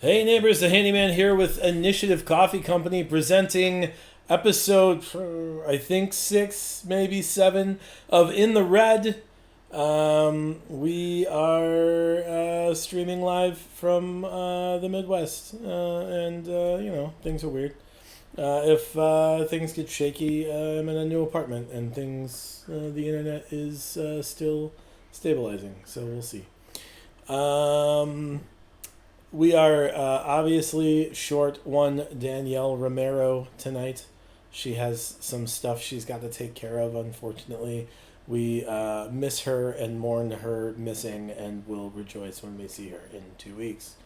Hey neighbors, the handyman here with Initiative Coffee Company presenting episode, I think 6, maybe 7 of In the Red. We are streaming live from the Midwest, and things are weird. If things get shaky, I'm in a new apartment, and the internet is still stabilizing, so we'll see. We are obviously short one Danielle Romero tonight. She has some stuff she's got to take care of, unfortunately. We miss her and mourn her missing, and will rejoice when we see her in 2 weeks.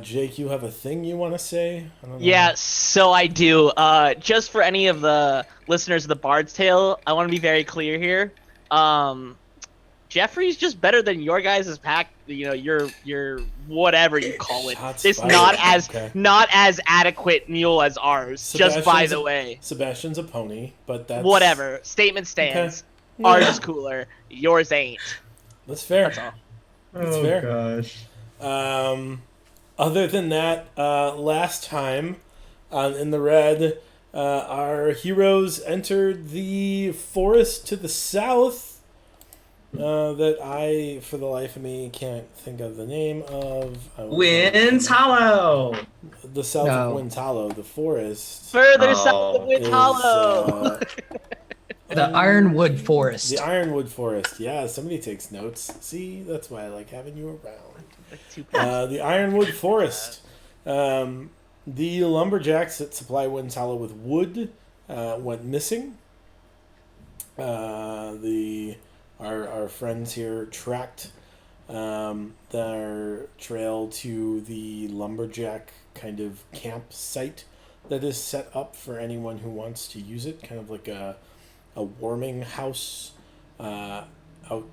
Jake, you have a thing you want to say? I don't know. Yeah, so I do. Just for any of the listeners of the Bard's Tale, I want to be very clear here. Jeffrey's just better than your guys' pack. You know, your whatever you call it. Shots It's fired. not as adequate mule as ours. Just by the way, Sebastian's a pony, but that's whatever. Statement stands. Okay. Ours is cooler. Yours ain't. That's fair. That's all. That's fair. Gosh. Other than that, last time in the red, our heroes entered the forest to the south that I, for the life of me, can't think of the name of. Wind's Hollow! The south of Wind's Hollow, the forest. Further south of Wind's Hollow. The Ironwood Forest. The Ironwood Forest. Yeah, somebody takes notes. See, that's why I like having you around. The Ironwood Forest. The lumberjacks that supply Wind's Hollow with wood went missing. Our friends here tracked their trail to the lumberjack kind of campsite that is set up for anyone who wants to use it, kind of like a warming house out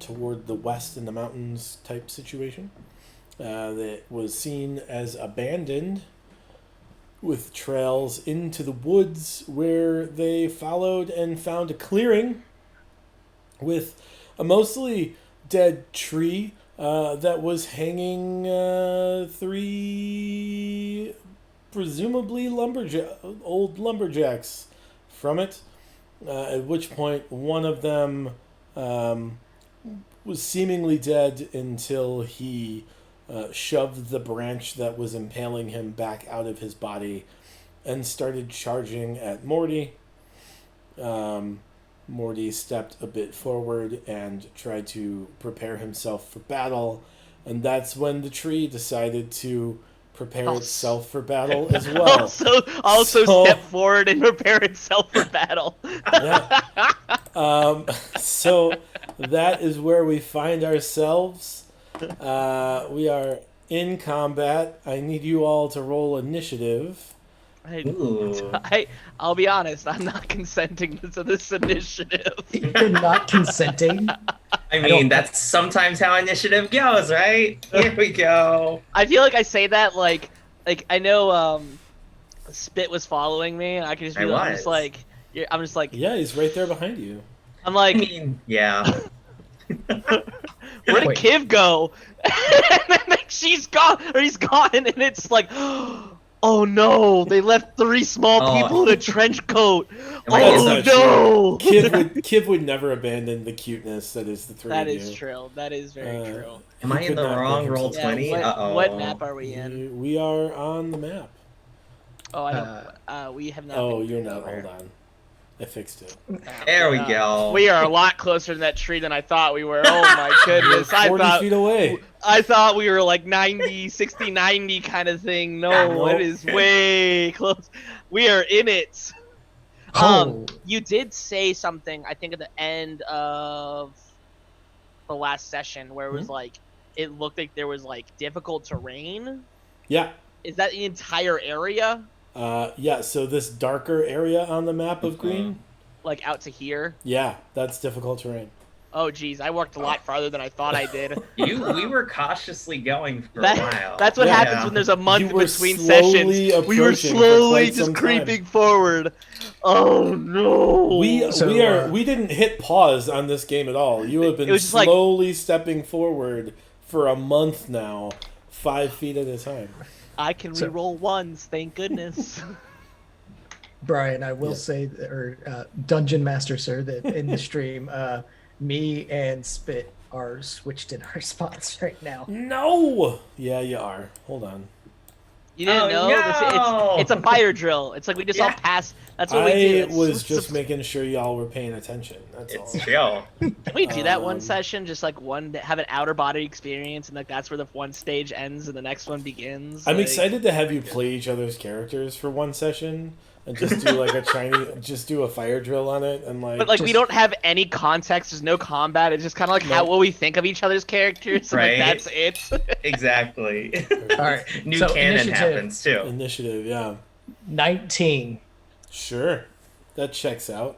toward the west in the mountains type situation. That was seen as abandoned, with trails into the woods, where they followed and found a clearing with a mostly dead tree that was hanging 3 presumably old lumberjacks from it, at which point one of them was seemingly dead until he shoved the branch that was impaling him back out of his body and started charging at Morty. Morty stepped a bit forward and tried to prepare himself for battle, and that's when the tree decided to prepare itself for battle as well. Also step forward and prepare itself for battle. Yeah. So that is where we find ourselves. We are in combat. I need you all to roll initiative. I'll be honest, I'm not consenting to this initiative. You're not consenting? I mean, that's sometimes how initiative goes, right? Here we go. I feel like I say that like I know Spit was following me, and I can just be I'm just like Yeah, he's right there behind you. I'm like, I mean, yeah. where did Kiv go? And then like, she's gone, or he's gone, and it's like, oh no, they left 3 small people in a trench coat. Oh no! Kiv would never abandon the cuteness that is the 3 That of is you. true. That is very true. Am I in the wrong roll 20? What map are we in? We are on the map. Oh, I don't. We have not. Oh, you're not. Hold on. I fixed it. There we go. We are a lot closer to that tree than I thought we were. Oh my goodness. 40 feet away. I thought we were like 90, 60, 90 kind of thing. No, it is way close. We are in it. You did say something, I think, at the end of the last session where it was like, it looked like there was like difficult terrain. Yeah. Is that the entire area? Yeah, so this darker area on the map of green. Like out to here? Yeah, that's difficult terrain. Oh, geez, I worked a lot farther than I thought I did. We were cautiously going for a while. That's what happens when there's a month between sessions. We were slowly just creeping forward. Oh no! We didn't hit pause on this game at all. You have been slowly stepping forward for a month now, 5 feet at a time. I can So- re-roll ones, thank goodness. Brian, I will Yeah. say, or Dungeon Master, sir, that in the stream, me and Spit are switched in our spots right now. No! Yeah, you are. Hold on. You didn't know? no! It's a fire drill. It's like we just all Yeah. pass. That's what we do. I It's was just making sure y'all were paying attention. That's all. It's chill. Can we do that one Um, session? Just like have an outer body experience, and like that's where the one stage ends and the next one begins. I'm like... excited to have you play each other's characters for one session and just do like just do a fire drill on it and like. But like we Just- don't have any context. There's no combat. It's just kind of like No. what we think of each other's characters. Right. Like that's it. Exactly. All right. New so canon initiative happens too. Initiative, yeah. 19. Sure. That checks out.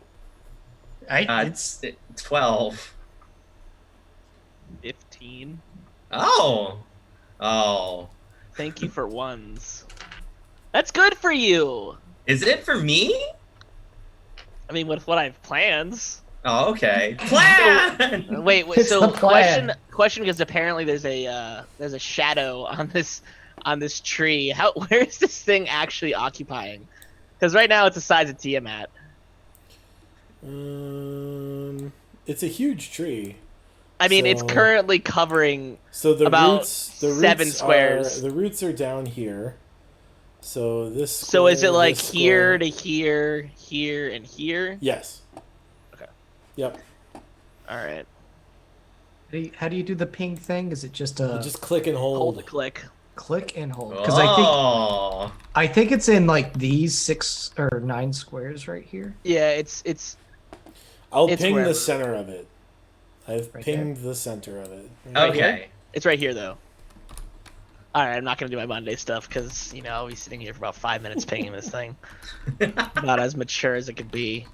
It's 12. 15. Oh. Oh. Thank you for ones. That's good for you. Is it for me? I mean, with what I have plans. Oh, okay. Plan. Wait. It's So the plan. question, because apparently there's a shadow on this tree. Where is this thing actually occupying? Because right now it's the size of Tiamat. It's a huge tree. I mean, it's So- currently covering. So the About roots, 7 squares. The roots are down here. So this. So is it square, like this here square- to here, here, and here? Yes. Okay. Yep. All right. how do you do the ping thing? Is it just a You just click and hold. Hold the click. click and hold? Because Oh. I think it's in like these 6 or 9 squares right here. Yeah, it's I'll it's ping wherever. the center of it. I've Right pinged the center of it. Okay. it's right here though. All right, I'm not gonna do my Monday stuff because I'll be sitting here for about 5 minutes pinging this thing. Not as mature as it could be.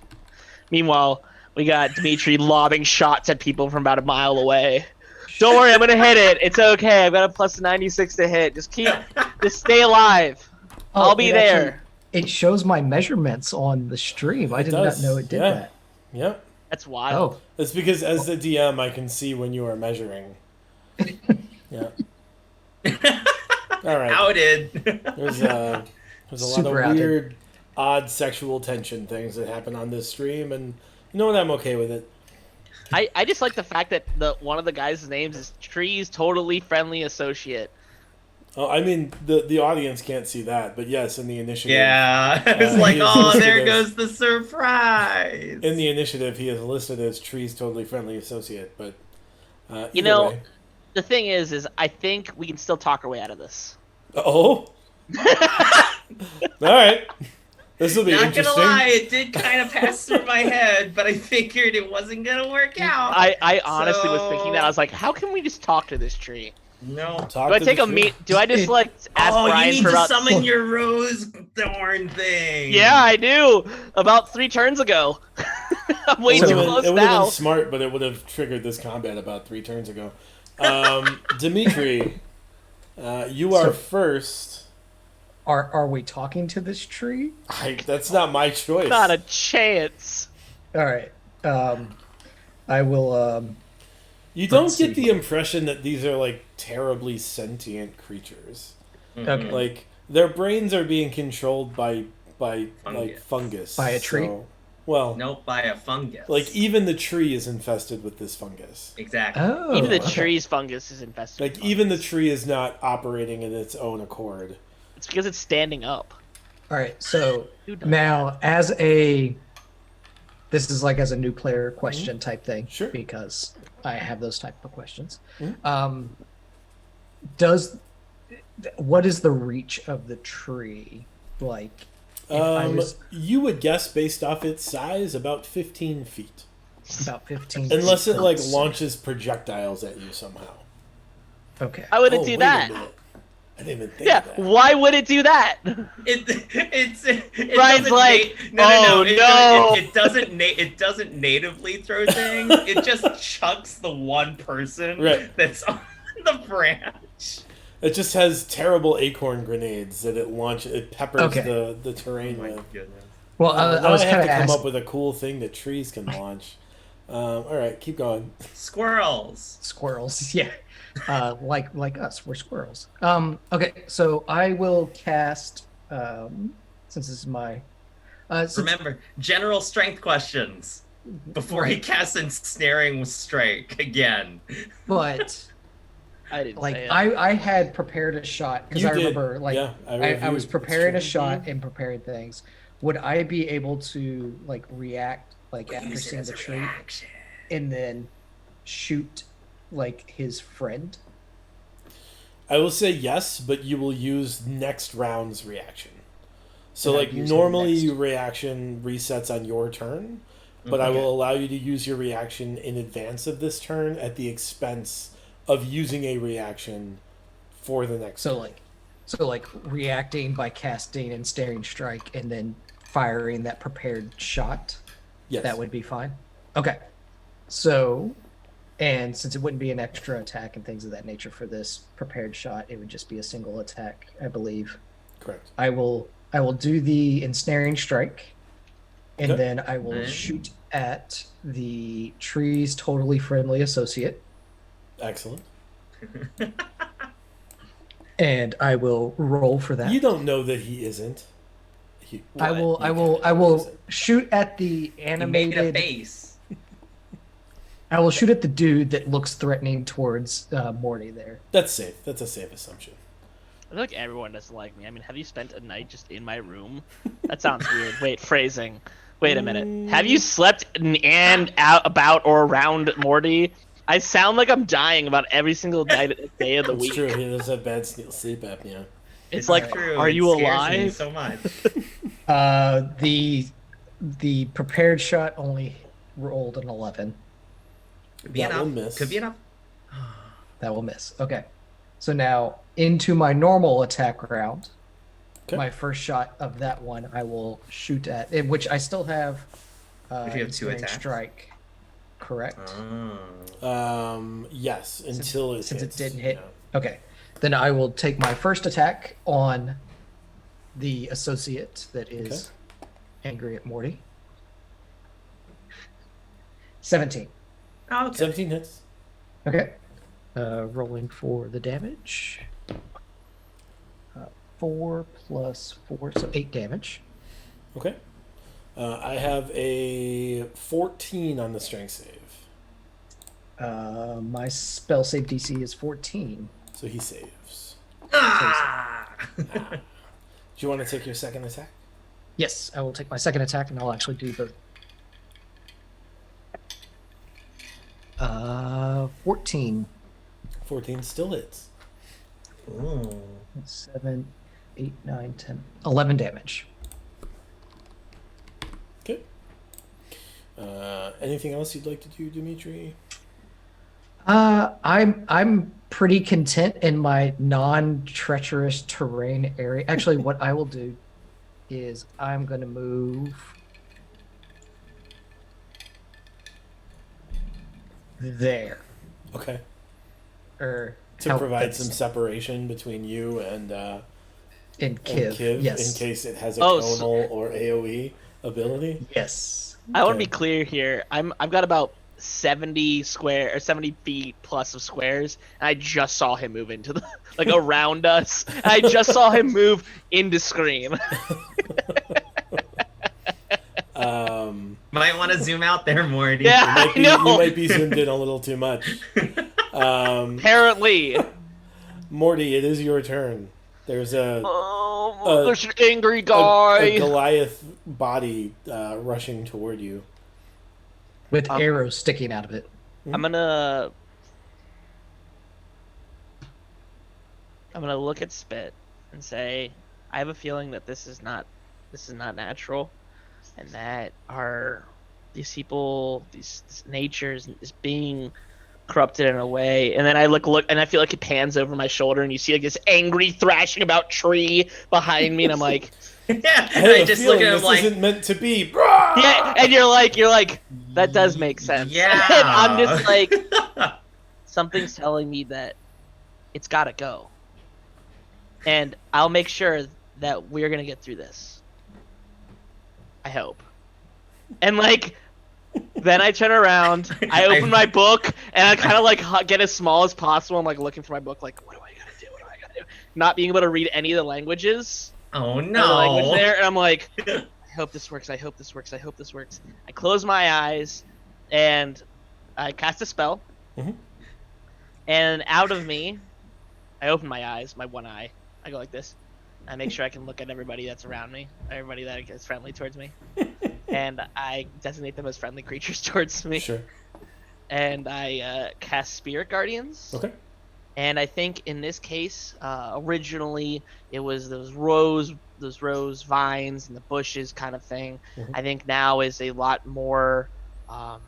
Meanwhile, we got Dimitri lobbing shots at people from about a mile away. Don't worry, I'm gonna hit it. It's okay. I've got a plus 96 to hit. Just stay alive. I'll be it there. actually- it shows my measurements on the stream. I It did does, not know it did yeah. that. Yep. That's wild. Oh, It's because as the DM, I can see when you are measuring. Yeah. All right. Outed. There's a lot Super of outed. weird, odd sexual tension things that happen on this stream, and you know what? I'm okay with it. I just like the fact that one of the guys' names is Tree's Totally Friendly Associate. Oh, I mean, the audience can't see that, but yes, in the initiative. Yeah. It's like, he is oh, listed there as- goes the surprise. In the initiative, he is listed as Tree's Totally Friendly Associate, but You either know- way. The thing is I think we can still talk our way out of this. Oh. All right. This will be Not interesting. gonna lie, it did kind of pass through my head, but I figured it wasn't gonna work out. I honestly was So- thinking that. I was like, how can we just talk to this tree? No. Talk Do I to take the a tree. meet? Do I just like ask Oh, Brian you need for to about? summon your rose thorn thing. Yeah, I do. About 3 turns ago. I'm way It too would've been- close it would have now. been smart, but it would have triggered this combat about 3 turns ago. Dimitri, you are So- first. are we talking to this tree? That's not my choice. Not a chance. All right. I will. You don't Let's get see. the impression that these are like terribly sentient creatures. Okay. Like their brains are being controlled by like Fungus. fungus. By a tree? So, well, Nope, by a fungus. like even the tree is infested with this fungus. Exactly. Oh. Even the okay. tree's fungus is infested. Like with even the fungus. tree is not operating in its own accord. It's because it's standing up. All right. So Who does now, this is like as a new player question type thing. Sure. Because I have those type of questions. Mhm. What is the reach of the tree like? If I was You would guess based off its size about 15 feet. about 15. Unless it like feet. launches projectiles at you somehow. Okay. Why would it Oh, do wait a that? minute. I didn't even think Yeah, of that. why would it do that? It Brian's doesn't like, no. "Oh, no." It doesn't natively throw things. It just chucks the one person Right. that's on the branch. It just has terrible acorn grenades that it peppers Okay. the terrain with. Goodness. Well, Now I was have kind to of come asking. up with a cool thing that trees can launch. All right, keep going. Squirrels. Squirrels, yeah. Like us, we're squirrels. Okay, so I will cast since this is my Remember, general strength questions before he right, casts Ensnaring Strike again. but I didn't like say it. I had prepared a shot because You I did. remember like Yeah, I I was reviewed. It's preparing a true. shot and preparing things. Would I be able to like react like We'll after use it seeing as the a tree reaction. and then shoot like his friend? I will say yes, but you will use next round's reaction. So, And like, I'd use him normally next. your reaction resets on your turn, but I Okay. will allow you to use your reaction in advance of this turn at the expense of using a reaction for the next So turn. like reacting by casting and staring strike and then firing that prepared shot. Yes. That would be fine. Okay. So and since it wouldn't be an extra attack and things of that nature for this prepared shot, it would just be a single attack, I believe. Correct. I will do the ensnaring strike, and Okay. then I will shoot at the tree's totally friendly associate, Excellent. and I will roll for that. You don't know that he isn't. I will Use it. shoot at the He made a animated. face. I will shoot at the dude that looks threatening towards Morty there. That's safe. That's a safe assumption. I feel like everyone doesn't like me. I mean, have you spent a night just in my room? That sounds weird. Wait, phrasing. Wait a minute. Have you slept and out about or around Morty? I sound like I'm dying about every single day of the It's week. true. He does have bad sleep apnea. It's like, true. are It you scares me alive? so much. The prepared shot only rolled an 11. Could be That will enough. miss. Could be enough. That will miss. Okay. So now into my normal attack round. Okay. My first shot of that one, I will shoot at, in which I still have. If you have two ensnaring attacks? strike, correct? Yes, until it Since it hits. didn't hit. Yeah. Okay. Then I will take my first attack on the associate that is angry at Morty. 17. Oh, okay. 17 hits. Okay. Rolling for the damage. 4 plus 4, so 8 damage. Okay. I have a 14 on the strength save. My spell save DC is 14. So he saves. Ah! Do you want to take your second attack? Yes, I will take my second attack and I'll actually do both. 14. 14 still hits. Ooh. 7, 8, 9, 10, 11 damage. Okay. Anything else you'd like to do, Dimitri? I'm pretty content in my non-treacherous terrain area. Actually, what I will do is I'm gonna move there. Okay. Or To how provide that's- some separation between you and Kiv. Yes. in case it has a Oh, tonal or AoE ability. Yes. I want to Okay. be clear here. I've got about 70 square or 70 feet plus of squares, and I just saw him move into the like around us. And I just saw him move into Scream. Might want to zoom out there, Morty. Yeah. You I know. might be zoomed in a little too much. Apparently. Morty, it is your turn. There's There's an angry a guy. Goliath body rushing toward you. With arrows sticking out of it. I'm gonna look at Spit and say, I have a feeling that this is not natural, and that these people, this nature is being corrupted in a way. And then I look, and I feel like it pans over my shoulder, and you see like this angry thrashing about tree behind me, and I'm like, Yeah, I have a I just look feeling at him this like, isn't meant to be. yeah, and you're like, that does make sense. Yeah. And I'm just like, something's telling me that it's gotta go. And I'll make sure that we're gonna get through this. I hope. And like, Then I turn around, I open my book, and I kind of like get as small as possible. I'm like looking for my book, like, what do I gotta do? What do I gotta do? Not being able to read any of the languages. Oh The language no. there, and I'm like, I hope this works. I hope this works. I hope this works. I close my eyes, and I cast a spell. Mhm. And out of me, I open my eyes, my one eye. I go like this. I make sure I can look at everybody that's around me, everybody that is friendly towards me. And I designate them as friendly creatures towards me. Sure. And I cast Spirit Guardians. Okay. And I think in this case, originally it was those rose vines and the bushes kind of thing. Mhm. I think now is a lot more. I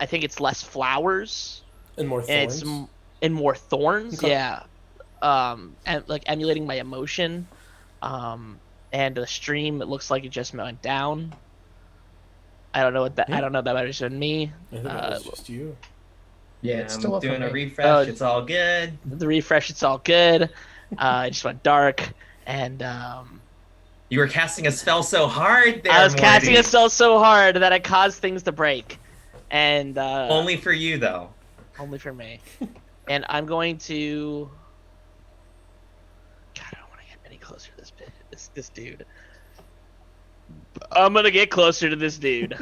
think it's less flowers And more thorns. and more thorns. Okay. Yeah. And like emulating my emotion. And the stream, it looks like it just went down. I don't know what that. Yeah. I don't know if that matters to me. I think it was just you. Yeah, it's still I'm up for doing a me. refresh. It's all good. The refresh, it's all good. It just went dark, and You were casting a spell so hard there, I was casting Morty. a spell so hard that I caused things to break, and Only for you, though. only for me. And I'm going to. God, I don't want to get any closer to this dude. I'm gonna get closer to this dude.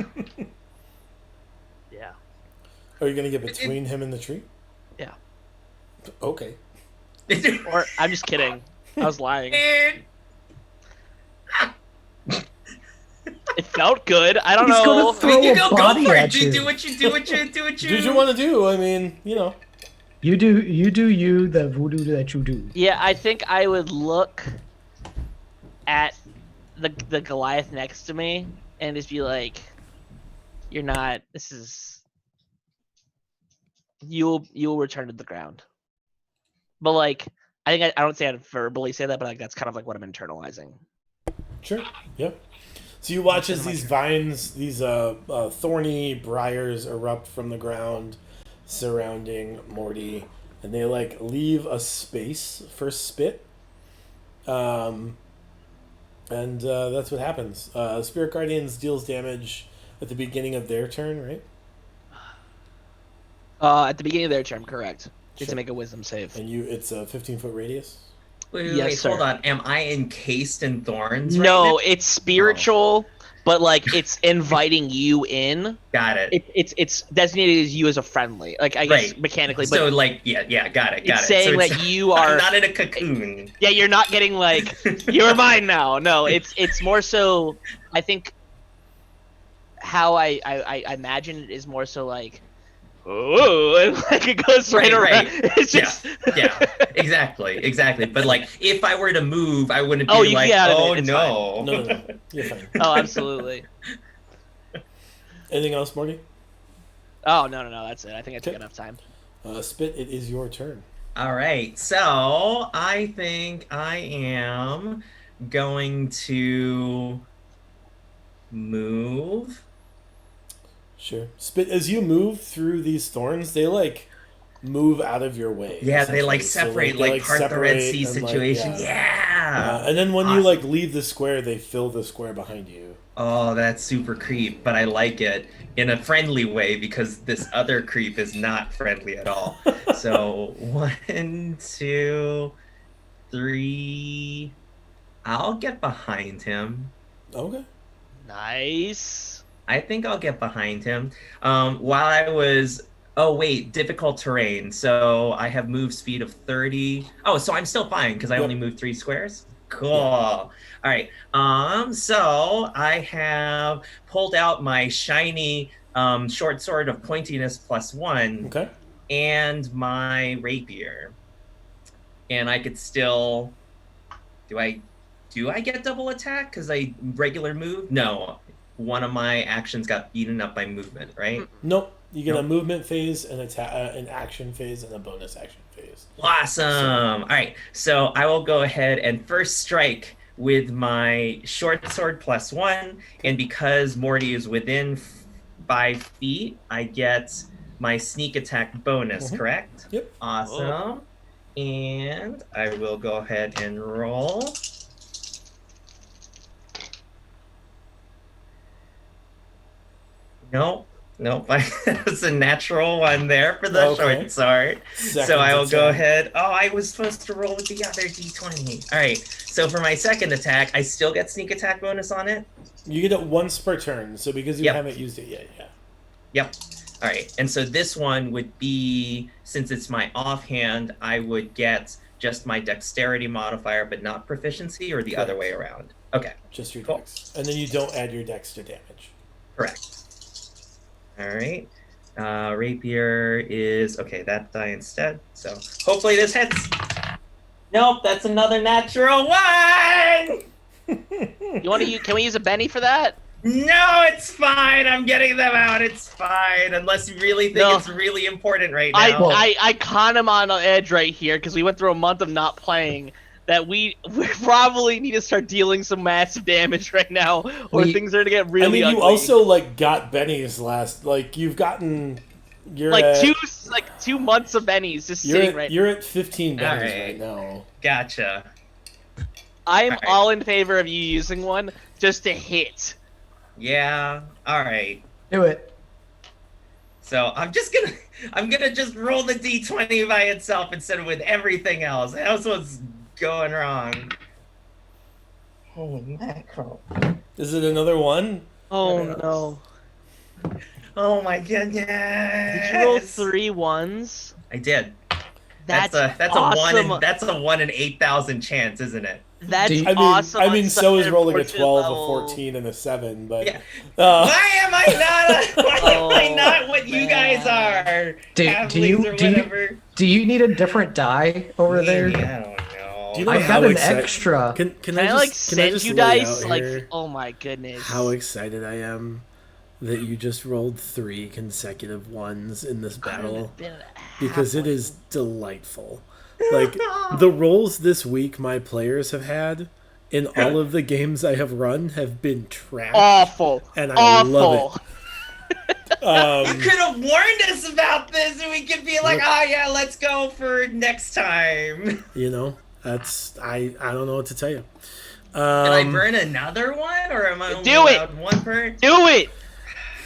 Yeah. Are you gonna get between him and the tree? Yeah. Okay. Or I'm just kidding. I was lying. It felt good. I don't He's know. gonna throw You a go body for it. at you. Do what you do. What you do. What Do you what you want to do. I mean, you know. You do you the voodoo that you do. Yeah, I think I would look at the Goliath next to me and just be like, "You're not. This is. You'll return to the ground." But like, I think I don't say I'd verbally say that, but like that's kind of like what I'm internalizing. Sure. Yep. So you watch as these vines, these thorny briars erupt from the ground surrounding Morty, and they like leave a space for Spit. And that's what happens. Spirit Guardians deals damage at the beginning of their turn, right? At the beginning of their turn, correct. Just Sure. to make a wisdom save. And it's a 15-foot radius. Wait, Yes, wait, sir. hold on. Am I encased in thorns? No, right now? it's spiritual, but like it's inviting you in. Got it. It's designated as you as a friendly, like I guess Right. mechanically, but So like, yeah, got it. it's saying So that you are. I'm not in a cocoon. Yeah, you're not getting like you're mine now. No, it's more so. I think how I imagine it is more so like, oh, and like it goes right around. Right. It's just Yeah, exactly. But like, if I were to move, I wouldn't be Oh, you like, get out of it, oh it's no. No. You're fine. Oh, absolutely. Anything else, Morty? Oh no, that's it. I think I took Okay. enough time. Spit, it is your turn. All right, so I think I am going to move. Sure. Spit, as you move through these thorns, they like move out of your way. Yeah, they like essentially. So, separate, they, like part the Red separate Sea and, like, situation. Yeah. and then when you Awesome. like leave the square, they fill the square behind you. Oh, that's super creep, but I like it in a friendly way because this other creep is not friendly at all. So 1, 2, 3. I'll get behind him. Okay. Nice. I think I'll get behind him. While I was. Oh, wait, difficult terrain. So I have move speed of 30. Oh, so I'm still fine because I Yep. only moved 3 squares. Cool. All right. So I have pulled out my shiny short sword of pointiness +1 Okay. and my rapier. And I could still. Do I get double attack because I regular move? No. One of my actions got beaten up by movement, right? Nope. You get a Nope. movement phase, an action phase, and a bonus action phase. Awesome. All right. So I will go ahead and first strike with my short sword +1. And because Morty is within 5 feet, I get my sneak attack bonus, Mhm. correct? Yep. Awesome. And I will go ahead and roll. Nope. Nope. That's a natural one there for the Okay. short sword. Second So I will go attack. ahead. Oh, I was supposed to roll with the other d20. All right. So for my second attack, I still get sneak attack bonus on it. You get it once per turn, so because you Yep. haven't used it yet, yeah. Yep. All right. And so this one would be, since it's my offhand, I would get just my dexterity modifier, but not proficiency, or the other way around. Okay. Just your Cool. dex. And then you don't add your dex to damage. Correct. All right. Rapier is okay. That die instead. So hopefully this hits. Nope, that's another natural one. You want to? Can we use a Benny for that? No, it's fine. I'm getting them out. It's fine, unless you really think it's really important right now. I caught him on an edge right here because we went through a month of not playing. That we probably need to start dealing some massive damage right now, or things are gonna get really. I mean, ugly. you also got Benny's last. You've gotten. You're like at, 2 months of Benny's just sitting right. You're at 15 Benny's right right now. Gotcha. I'm all in favor of you using one just to hit. Yeah. All right. Do it. So I'm gonna just roll the d20 by itself instead of with everything else. That's what's going wrong. Holy mackerel. Is it another one? Oh no. Oh my goodness. Did you roll 3 ones? I did. That's awesome. awesome. That's a 1 in 8,000 chance, isn't it? That's awesome. I mean, so is rolling a unfortunate 12, level. a 14, and a 7, but... Yeah. Uh, Why am I not what you guys are? Do you need a different die over there? I don't know. Do you know I how got an excited- extra. Can I I send just you lay dice? out Like, here oh my goodness. how excited I am that you just rolled 3 consecutive ones in this battle, because it is delightful. Like, the rolls this week my players have had in all of the games I have run have been trash. Awful. And I love it. You could have warned us about this and we could be like, oh yeah, let's go for next time. You know, that's I don't know what to tell you. Can I burn another one, or am I only Do it. allowed one per? Do it!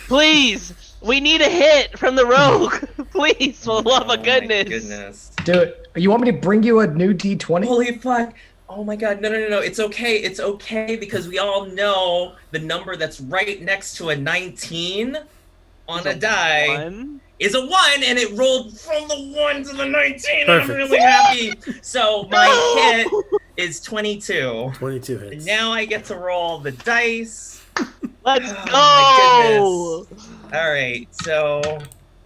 Please! We need a hit from the rogue! Please, for the love of goodness. Do it. You want me to bring you a new D20? Holy fuck. Oh my god, no. It's okay. It's okay, because we all know the number that's right next to a 19 on a die is a 1, and it rolled from the 1 to the 19. Perfect. I'm really happy. So my hit is 22. 22 hits. And now I get to roll the dice. Let's go! My goodness. All right, so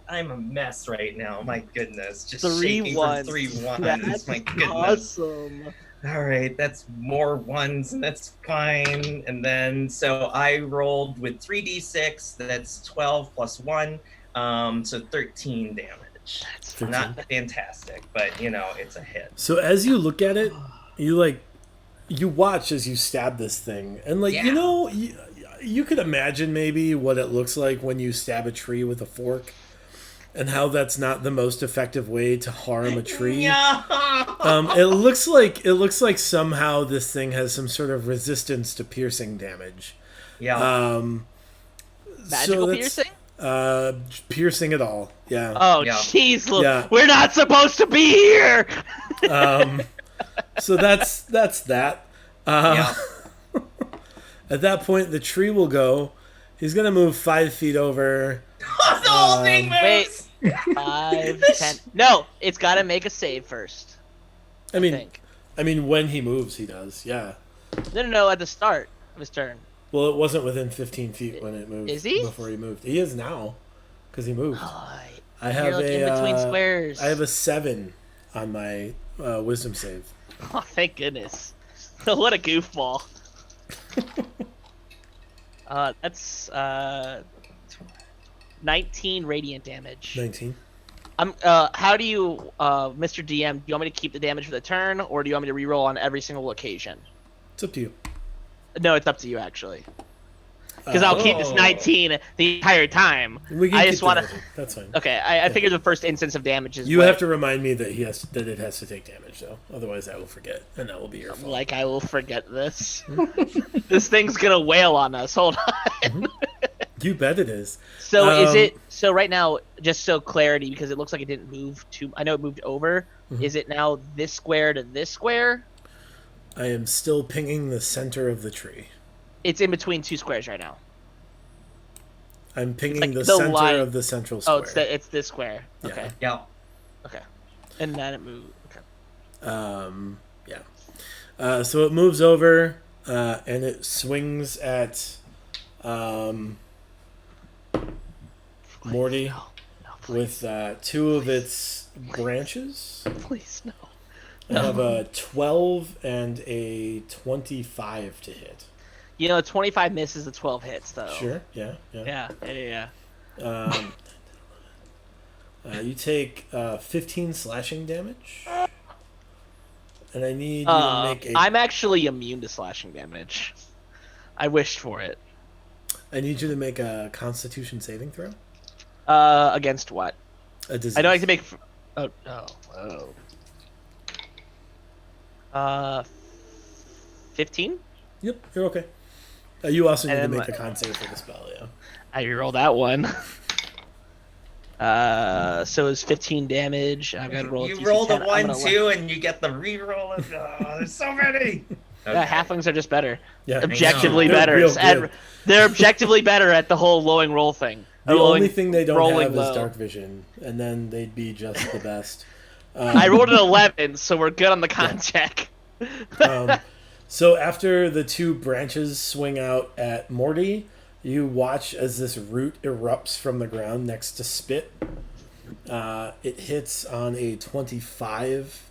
I'm a mess right now. My goodness, just 3 shaking ones. for 3 ones. That's my goodness. awesome. All right, that's more ones, and that's fine. And then, so I rolled with 3d6. That's 12 plus 1, so 13 damage. That's 13. Not fantastic, but you know, it's a hit. So as you look at it, you watch as you stab this thing, and you know, you could imagine maybe what it looks like when you stab a tree with a fork, and how that's not the most effective way to harm a tree. It looks like somehow this thing has some sort of resistance to piercing damage. Yeah. Magical piercing? Piercing at all. Yeah. Oh, Yeah. jeez, Yeah. we're not supposed to be here! So that's that. Yeah. At that point, the tree will go. He's gonna move 5 feet over. The whole thing moves! Wait. 5, 10. No, it's gotta make a save first. I mean, think. when he moves, he does. Yeah. No, at the start of his turn. Well, it wasn't within 15 feet when it moved. Is he? Before he moved. He is now, because he moved. Oh, I have you're in between squares. I have a 7 on my wisdom save. Oh, thank goodness. What a goofball. That's 19 radiant damage. 19. How do you, Mr. DM, do you want me to keep the damage for the turn, or do you want me to reroll on every single occasion? It's up to you. No, it's up to you, actually. Because I'll keep this 19 the entire time. We can I keep just the want to. damage. That's fine. Okay, I figured the first instance of damage is. You have to remind me that it has to take damage, though. Otherwise, I will forget, and that will be your fault. Like, I will forget this. This thing's gonna wail on us. Hold on. You bet it is. So is it so right now? Just so clarity, because it looks like it didn't move too. I know it moved over. Mhm. Is it now this square to this square? I am still pinging the center of the tree. It's in between two squares right now. I'm pinging like the the center line- of the central square. Oh, it's this square. Yeah. Okay. Yeah. Okay. And then it moved. Okay. Yeah. So it moves over, and it swings at Morty No, please. with two of its branches. Please no. I have a 12 and a 25 to hit. 25 misses, the 12 hits though. Sure. Yeah. Yeah. You take 15 slashing damage, and I need you to make a. I'm actually immune to slashing damage. I wished for it. I need you to make a Constitution saving throw. Against what? A disease. I know I can make. Oh. 15. Yep, you're okay. You also need to And make a con save for the spell. Yeah. I reroll that one. So it's 15 damage. I've got to roll. You roll the 1, 2, and you get the reroll. There's so many. Okay. Yeah, halflings are just better. Yeah. Objectively They're better. real good. They're objectively better at the whole lowing roll thing. The Rolling- only thing they don't rolling have low. is dark vision, and then they'd be just the best. I rolled an 11, so we're good on the con check. So after the two branches swing out at Morty, you watch as this root erupts from the ground next to Spit. It hits on a 25.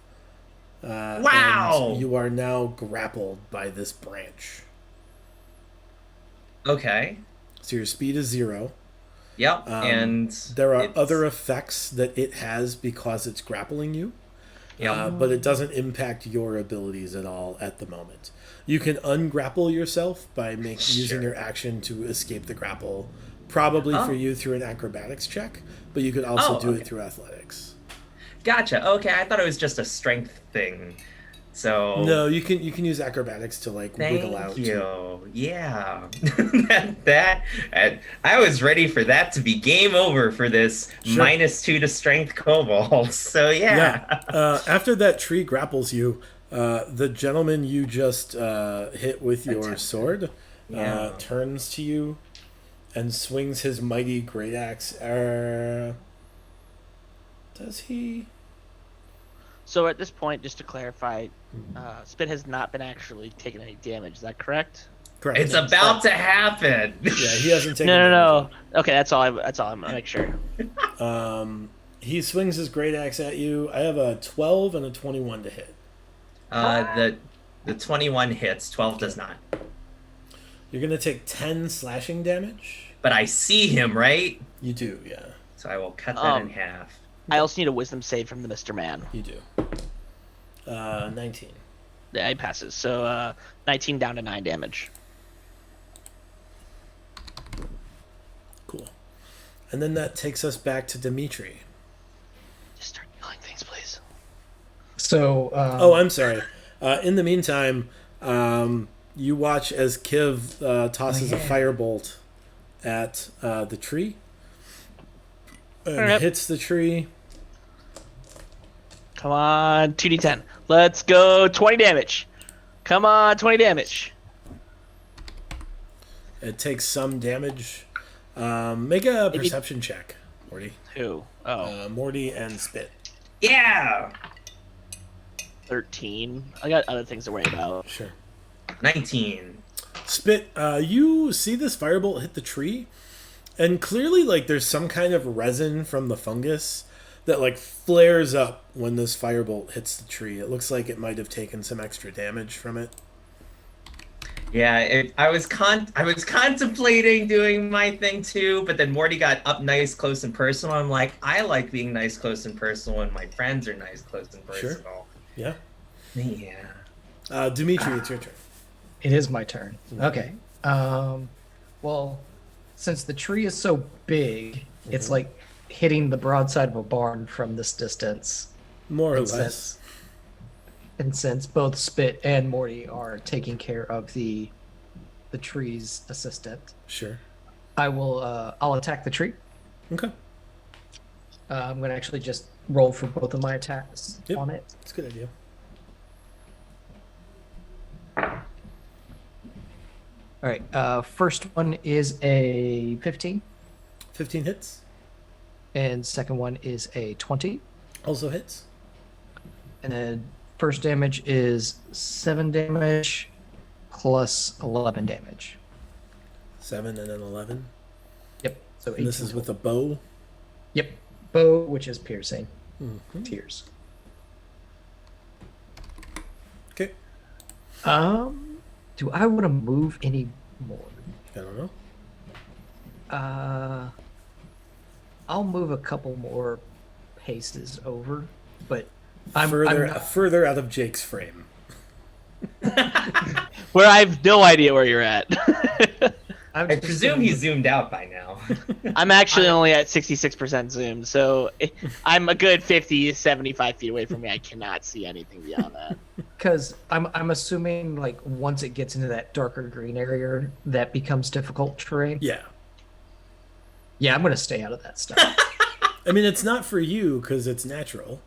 Wow! And you are now grappled by this branch. Okay. So your speed is 0. Yep. And There are it's- other effects that it has because it's grappling you. Yep. But it doesn't impact your abilities at all at the moment. You can ungrapple yourself by using Sure. your action to escape the grapple, probably for you through an acrobatics check, but you could also do it through athletics. Gotcha. Okay, I thought it was just a strength thing. So No, you can use acrobatics to like wiggle out. Thank you. Yeah. I was ready for that to be game over for this Sure. -2 to strength kobold. So yeah. After that tree grapples you, the gentleman you just hit with your sword Yeah. turns to you and swings his mighty great axe. Does he? So at this point, just to clarify, Spit has not been actually taking any damage. Is that correct? Correct. It's about to happen. Yeah, he hasn't taken. No. Okay, that's all. That's all. I'm gonna make sure. He swings his great axe at you. I have a 12 and a 21 to hit. The 21 hits, 12 does not. You're gonna take 10 slashing damage. But I see him, right? You do, yeah. So I will cut that in half. I also need a wisdom save from the Mr. Man. You do. 19. Yeah, he passes. So 19 down to 9 damage. Cool. And then that takes us back to Dimitri. Just start killing things, please. So. Oh, I'm sorry. In the meantime, you watch as Kiv tosses a firebolt at the tree. And hits the tree. Come on, 2d10. Let's go, 20 damage. Come on, 20 damage. It takes some damage. Make a perception check, Morty. Who? Oh, Morty and Spit. Yeah! 13. I got other things to worry about. Sure. 19. Spit, you see this firebolt hit the tree, and clearly, like, there's some kind of resin from the fungus that, like, flares up when this firebolt hits the tree. It looks like it might have taken some extra damage from it. Yeah, I was contemplating doing my thing too, but then Morty got up nice, close, and personal. I'm like, I like being nice, close, and personal, and my friends are nice, close, and personal. Yeah. Yeah. Dimitri, it's your turn. It is my turn. Okay. Well, since the tree is so big, it's like hitting the broadside of a barn from this distance. More or And less. And since both Spit and Morty are taking care of the tree's assistant, Sure. I'll attack the tree. Okay. I'm gonna actually just roll for both of my attacks on it. That's a good idea. All right. First one is a 15, 15 hits. and second one is a 20. Also hits. And then first damage is 7 damage plus 11 damage. 7 and then 11. Yep. So And this is with a bow. Yep. Bow, which is piercing. Tears. Okay. Do I want to move any more? I don't know. I'll move a couple more paces over, but I'm further out of Jake's frame. Where I have no idea where you're at. I presume he's zoomed out by now. I'm actually only at 66% zoom, so I'm a good 50, 75 feet away from me. I cannot see anything beyond that. Because I'm assuming like once it gets into that darker green area, that becomes difficult terrain. Yeah. Yeah, I'm gonna stay out of that stuff. I mean, it's not for you because it's natural,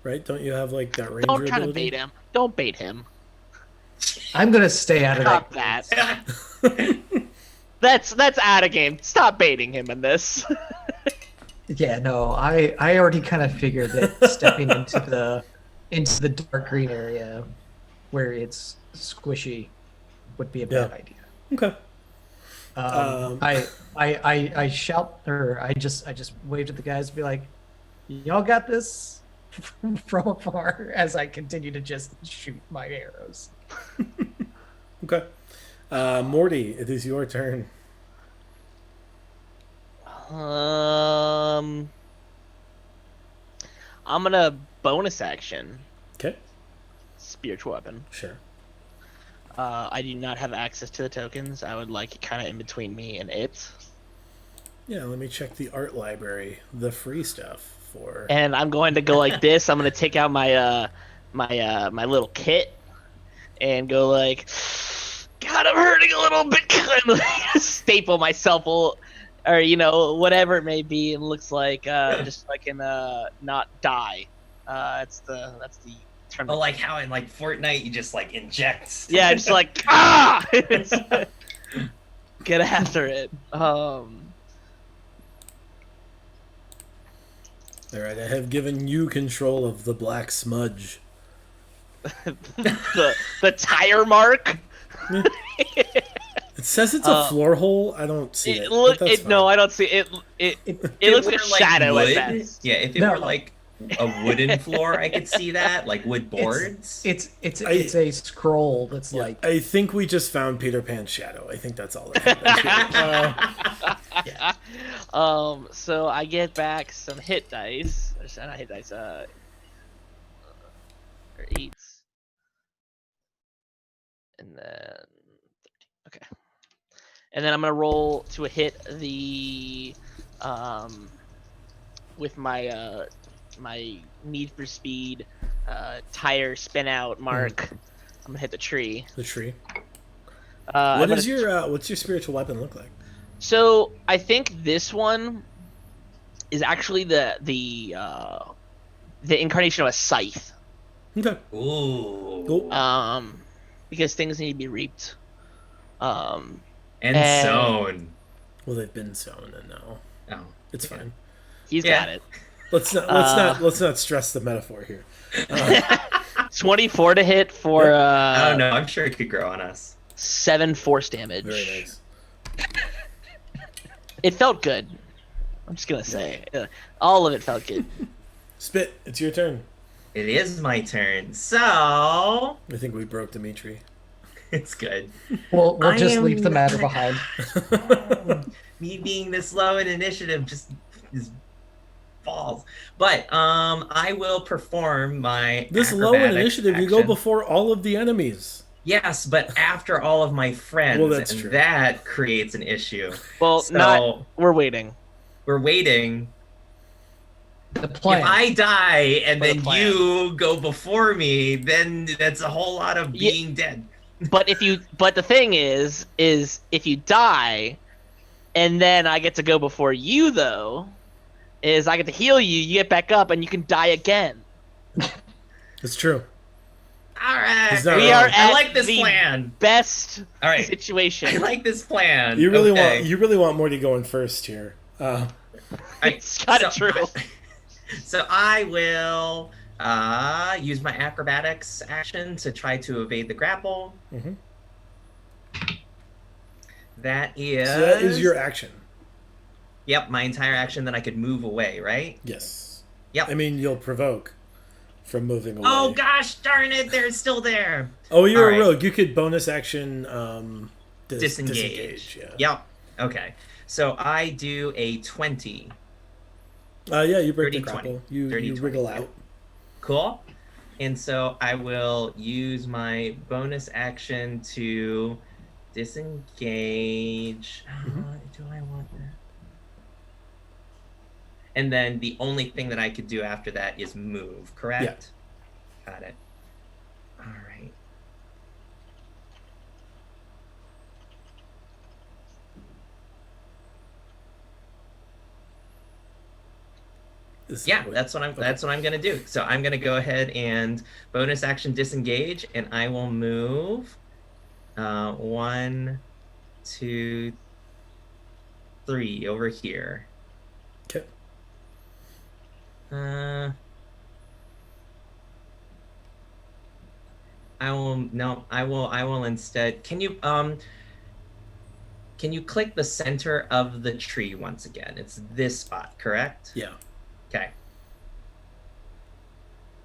right? Don't you have like that ranger Don't try to ability? bait him. Don't bait him. I'm gonna stay out of Stop that. that. That's out of game. Stop baiting him in this. Yeah, no, I already kind of figured that stepping into the dark green area where it's squishy would be a bad idea. Okay. I shout, or I just wave at the guys and be like, y'all got this, from afar, as I continue to just shoot my arrows. Okay. Morty, it is your turn. I'm gonna bonus action Okay. spiritual weapon. Sure. I do not have access to the tokens. I would like it kind of in between me and it. Yeah, let me check the art library, the free stuff for. And I'm going to go like this. I'm gonna take out my my little kit and go like, God, I'm hurting a little bit. And like, staple myself, or whatever it may be. It looks like just so I can not die. That's the term. Oh, like how in like Fortnite you just like inject. Yeah, just like get after it. All right, I have given you control of the black smudge. the tire mark. It says it's a floor hole. I don't see it. No, I don't see it. It looks like a shadow wood, at best. Yeah, if it were like a wooden floor, I could see that, like wood boards. It's a scroll that's like. I think we just found Peter Pan's shadow. I think that's all that happened. Yeah. So I get back some hit dice. Or not hit dice. Or 8s. And then okay. And then I'm gonna roll to hit the with my my Need for Speed tire spin out mark. I'm gonna hit the tree. The tree. What's your spiritual weapon look like? So I think this one is actually the incarnation of a scythe. Okay. Ooh. Because things need to be reaped. And sown. Well, they've been sown, and now it's fine. He's got it. Let's not stress the metaphor here. 24 to hit for. I don't know. I'm sure it could grow on us. 7 force damage. Very nice. It felt good. I'm just gonna say, all of it felt good. Spit, it's your turn. It is my turn. So I think we broke Dimitri. It's good. We'll just leave the matter behind. Me being this low in initiative just falls. But I will perform my this low in acrobatics initiative. action. You go before all of the enemies. Yes, but after all of my friends, well, that's and true. That creates an issue. Well, so we're waiting. We're waiting. The plan. If I die and For the then plan. you go before me, then that's a whole lot of being dead. But the thing is if you die, And then I get to go before you, though. Is I get to heal you, you get back up, and you can die again. It's true. All right. He's not We wrong. are I at like this the plan. best All right. situation. I like this plan. You really Okay. want Morty going first here. It's kind of true. So I will use my acrobatics action to try to evade the grapple. Mm-hmm. That is. So that is your action. Yep, my entire action. Then I could move away, right? Yes. Yep. I mean, you'll provoke from moving away. Oh gosh, darn it! They're still there. Oh, you're All a right. rogue. You could bonus action Disengage. Yeah. Yep. Okay. So I do a 20. Yeah, you break 30, the grapple. 20. You 30, 20. wriggle out. Cool. And so I will use my bonus action to disengage. Do I want that? And then the only thing that I could do after that is move, correct? Yeah. Got it. All right. Yeah, that's what I'm gonna do. So I'm gonna go ahead and bonus action disengage, and I will move 1, 2, 3 over here. Okay. I will instead. Can you click the center of the tree once again? It's this spot, correct? Yeah. Okay.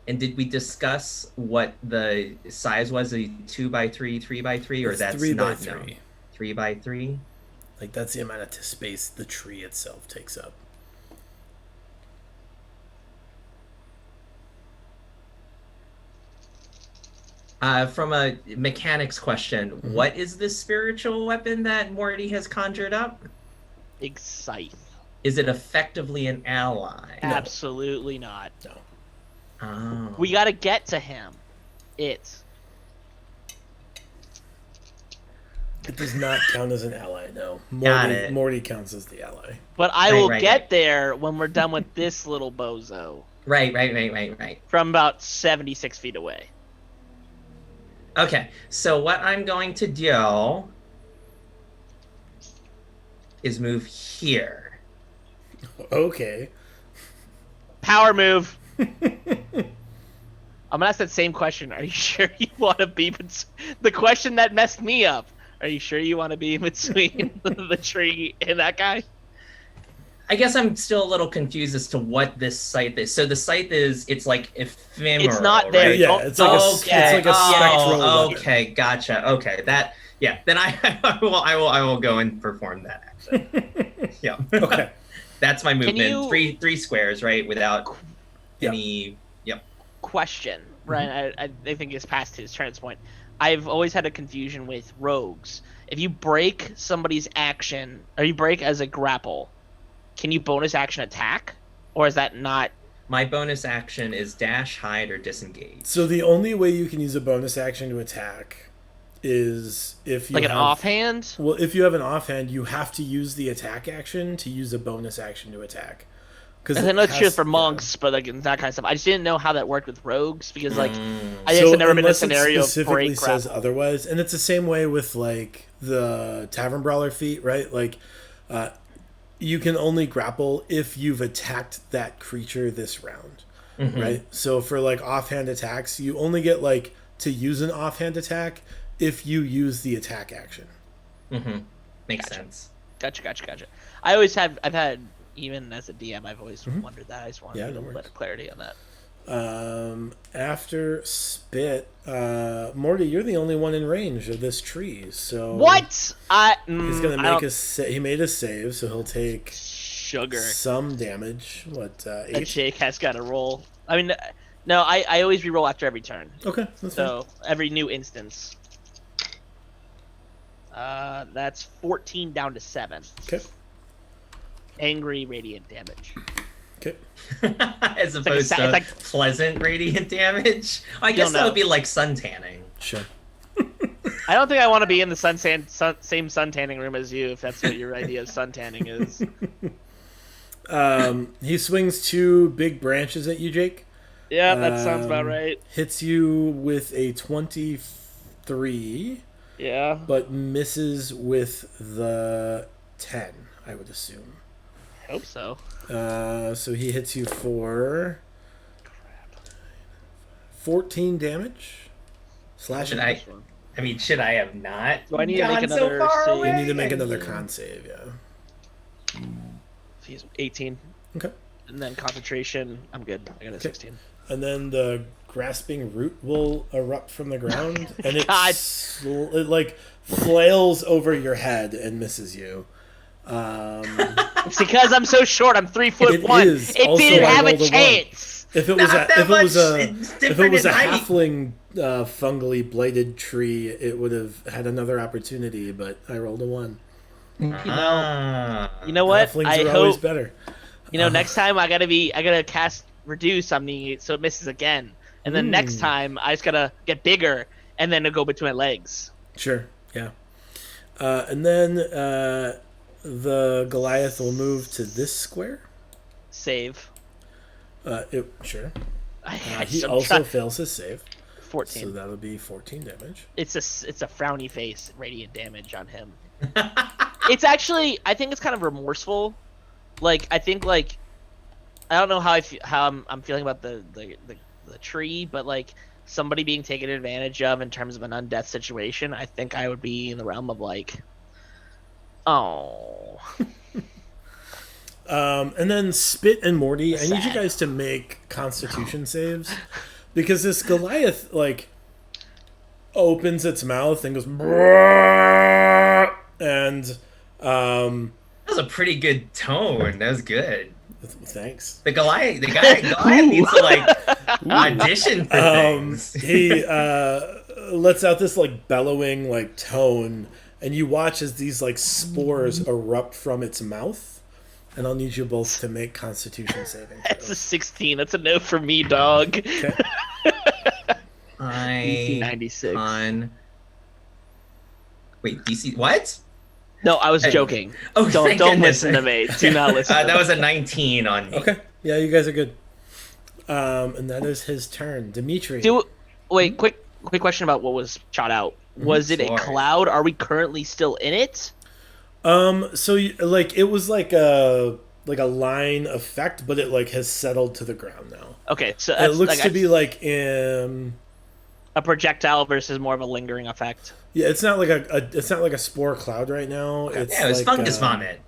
And did we discuss what the size was? A 2x3, 3x3, or It's that's 3 by not 3. known? 3x3. Like that's the amount of space the tree itself takes up. From a mechanics question, what is this spiritual weapon that Morty has conjured up? Excite. Is it effectively an ally? Absolutely not. No. Oh. We gotta get to him. It does not count as an ally, no. Got it. Morty counts as the ally. But I Right, will right, get right. there when we're done with this little bozo. Right. From about 76 feet away. Okay, so what I'm going to do is move here. Okay. Power move. I'm gonna ask that same question. Are you sure you want to be the question that messed me up? Are you sure you want to be between the tree and that guy? I guess I'm still a little confused as to what this site is. So the site it's like ephemeral. It's not there. Right? Yeah, it's like Okay. it's like a spectral weapon. Okay, gotcha. Okay, that then I will go and perform that action. Yeah. Okay. That's my movement. you- Three squares, right? Without Yeah. any. Yep. Question, right? I think it's past his turns point. I've always had a confusion with rogues. If you break somebody's action, or you break as a grapple, can you bonus action attack, or is that not? My bonus action is dash, hide, or disengage. So the only way you can use a bonus action to attack is if you Like have, an offhand? Well, if you have an offhand, you have to use the attack action to use a bonus action to attack. Because I know it's true for monks, but like that kind of stuff. I just didn't know how that worked with rogues because like I guess So I've never been in a unless it scenario of specifically break says grapple. otherwise, and it's the same way with like the tavern brawler feat, right? Like, you can only grapple if you've attacked that creature this round, right? So for like offhand attacks, you only get like to use an offhand attack if you use the attack action. Makes sense. Gotcha. I've had even as a DM, I've always wondered that. I just wanted Yeah, a no little worries. bit of clarity on that. After Spit, Morty, you're the only one in range of this tree, so What? he's gonna make he made a save, so he'll take sugar. some damage. What, That 8? Jake has got to roll. I mean, no, I always re-roll after every turn. Okay, that's fine. So every new instance. That's 14 down to 7. Okay. Angry radiant damage. Okay. As like a opposed sa- to it's like- pleasant radiant damage. I guess Don't that know. would be like sun tanning. Sure. I don't think I want to be in the same suntanning room as you, if that's what your idea of suntanning is. He swings 2 big branches at you, Jake. Yeah, that sounds about right. Hits you with a 23. Yeah. But misses with the 10, I would assume. I hope so. So he hits you for 14 damage. Slashing. Should I have not? Do I need to make another save? You need to make another con save, yeah. He's 18. Okay. And then concentration, I'm good. I got a 16. And then the grasping root will erupt from the ground, and it like flails over your head and misses you. It's because I'm so short. I'm 3'1". It didn't have a chance. If it was a halfling fungally bladed tree, it would have had another opportunity, but I rolled a 1. You know what? Halflings are always better. Next time I gotta cast reduce on me so it misses again, and then next time I just gotta get bigger and then it'll go between my legs. Sure, yeah. And then the Goliath will move to this square. Save. Sure. He also fails his save. 14. So that'll be 14 damage. It's a frowny face, radiant damage on him. It's actually, I think it's kind of remorseful. Like, I think, like, I don't know how I'm feeling about the tree, but like somebody being taken advantage of in terms of an undeath situation, I think I would be in the realm of like, oh. And then Spit and Morty, Sad. I need you guys to make Constitution saves, because this Goliath like opens its mouth and goes, and that was a pretty good tone. That was good. Thanks. The Goliath needs to like audition for things. He lets out this like bellowing like tone, and you watch as these like spores erupt from its mouth. And I'll need you both to make Constitution saving. That's a 16. That's a no for me, dog. Okay. DC 96. Wait, DC what? No, I was joking. Oh, don't listen to me. Do not listen. That was a 19 on me. Okay. Yeah, you guys are good. And that is his turn. Dimitri. Wait, quick question about what was shot out. Was it a cloud? Are we currently still in it? So like it was like a line effect, but it like has settled to the ground now. Okay, so it looks to be like a projectile versus more of a lingering effect. Yeah, it's not like a spore cloud right now. Okay. It was fungus vomit.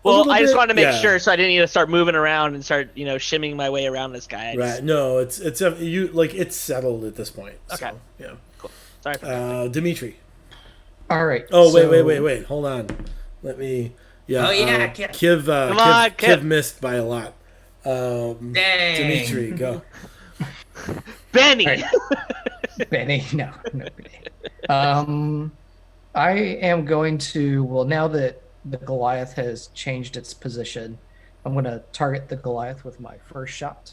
Well, I just wanted to make sure, so I didn't need to start moving around and start, shimming my way around this guy. Right? No, it's settled at this point. Okay. So, yeah. Cool. Sorry for that. Dimitri. All right. Oh, wait. Hold on. Let me. Yeah. Oh yeah. Kiv missed by a lot. Dang. Dimitri, go. Benny. Right. Benny, no. I am going to. Well, now that the Goliath has changed its position, I'm going to target the Goliath with my first shot,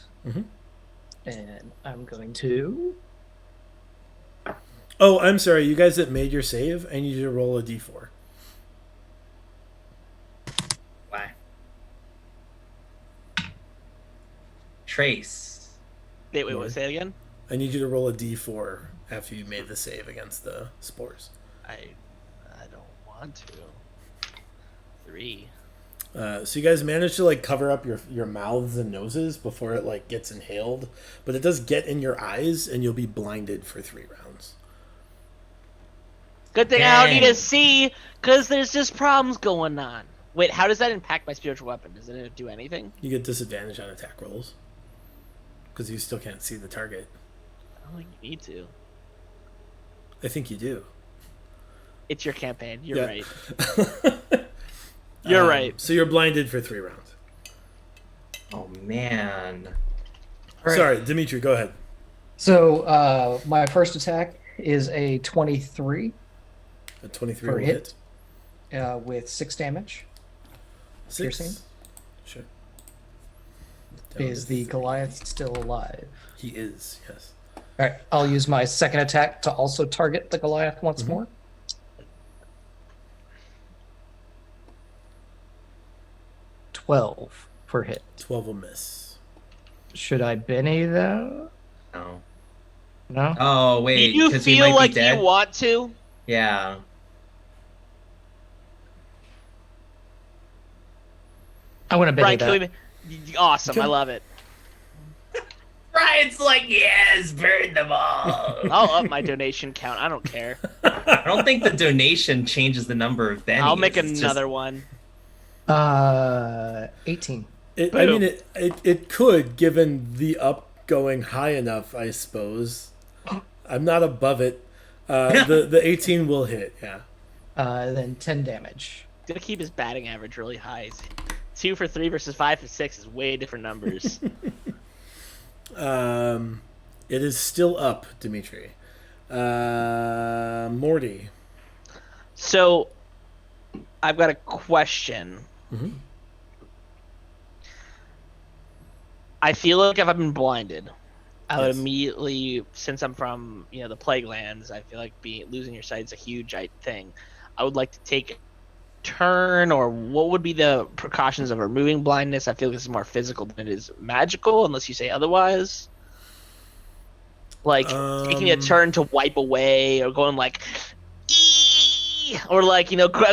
and I'm going to. Oh, I'm sorry. You guys that made your save, I need you to roll a d4. Why? Trace. Wait, say it again? I need you to roll a d4 after you made the save against the spores. I don't want to. 3. So you guys managed to like cover up your mouths and noses before it like gets inhaled, but it does get in your eyes, and you'll be blinded for 3 rounds. Good thing I don't need to see, because there's just problems going on. Wait, how does that impact my spiritual weapon? Does it do anything? You get disadvantage on attack rolls because you still can't see the target. I don't think you need to. I think you do. It's your campaign. You're right. Right. You're right. So you're blinded for 3 rounds. Oh man. Right. Sorry, Dimitri, go ahead. So my first attack is a 23. A 23 for will hit. With 6 damage. 6. Piercing. Sure. Is the Goliath still alive? He is, yes. All right, I'll use my second attack to also target the Goliath once more. 12 for hit. 12 will miss. Should I Benny though? No. No? Oh, Do wait, you because we feel might like be dead? you want to? Yeah. I want to Benny Brian, that. awesome. Okay. I love it. Brian's like, yes, burn them all. I'll up my donation count. I don't care. I don't think the donation changes the number of bennies. I'll make It's just- another one. 18. I mean, it could, given the up going high enough, I suppose. I'm not above it. The 18 will hit, yeah. Then 10 damage. He's gonna keep his batting average really high. 2 for 3 versus 5 for 6 is way different numbers. It is still up, Dimitri. Morty. So, I've got a question. Mm-hmm. I feel like if I've been blinded, I would Yes. immediately, since I'm from the Plague Lands, I feel like losing your sight is a huge thing. I would like to take a turn, or what would be the precautions of removing blindness? I feel like this is more physical than it is magical, unless you say otherwise. Like taking a turn to wipe away, or going like, ee! Or like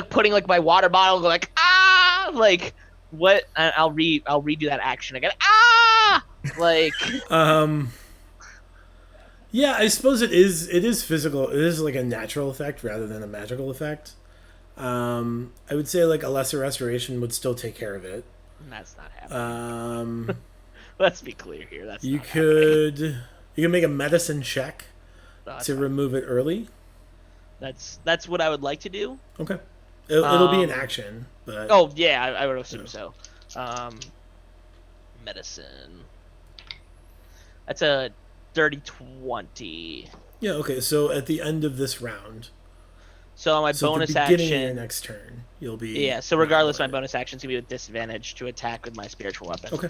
putting like my water bottle, and go like like what? I'll redo that action again. Like. Yeah, I suppose it is physical. It is like a natural effect rather than a magical effect. I would say like a lesser restoration would still take care of it. That's not happening. Um, Let's be clear here. That's you not could make a medicine check happening. to remove it early. That's what I would like to do. Okay, it'll be an action, but Oh yeah, I would assume so. Medicine. That's a dirty 20. yeah, okay. So at the end of this round, So on my so bonus at the beginning of your action. next turn, you'll be Yeah. So regardless, my not bonus action's gonna be with disadvantage to attack with my spiritual weapon. Okay.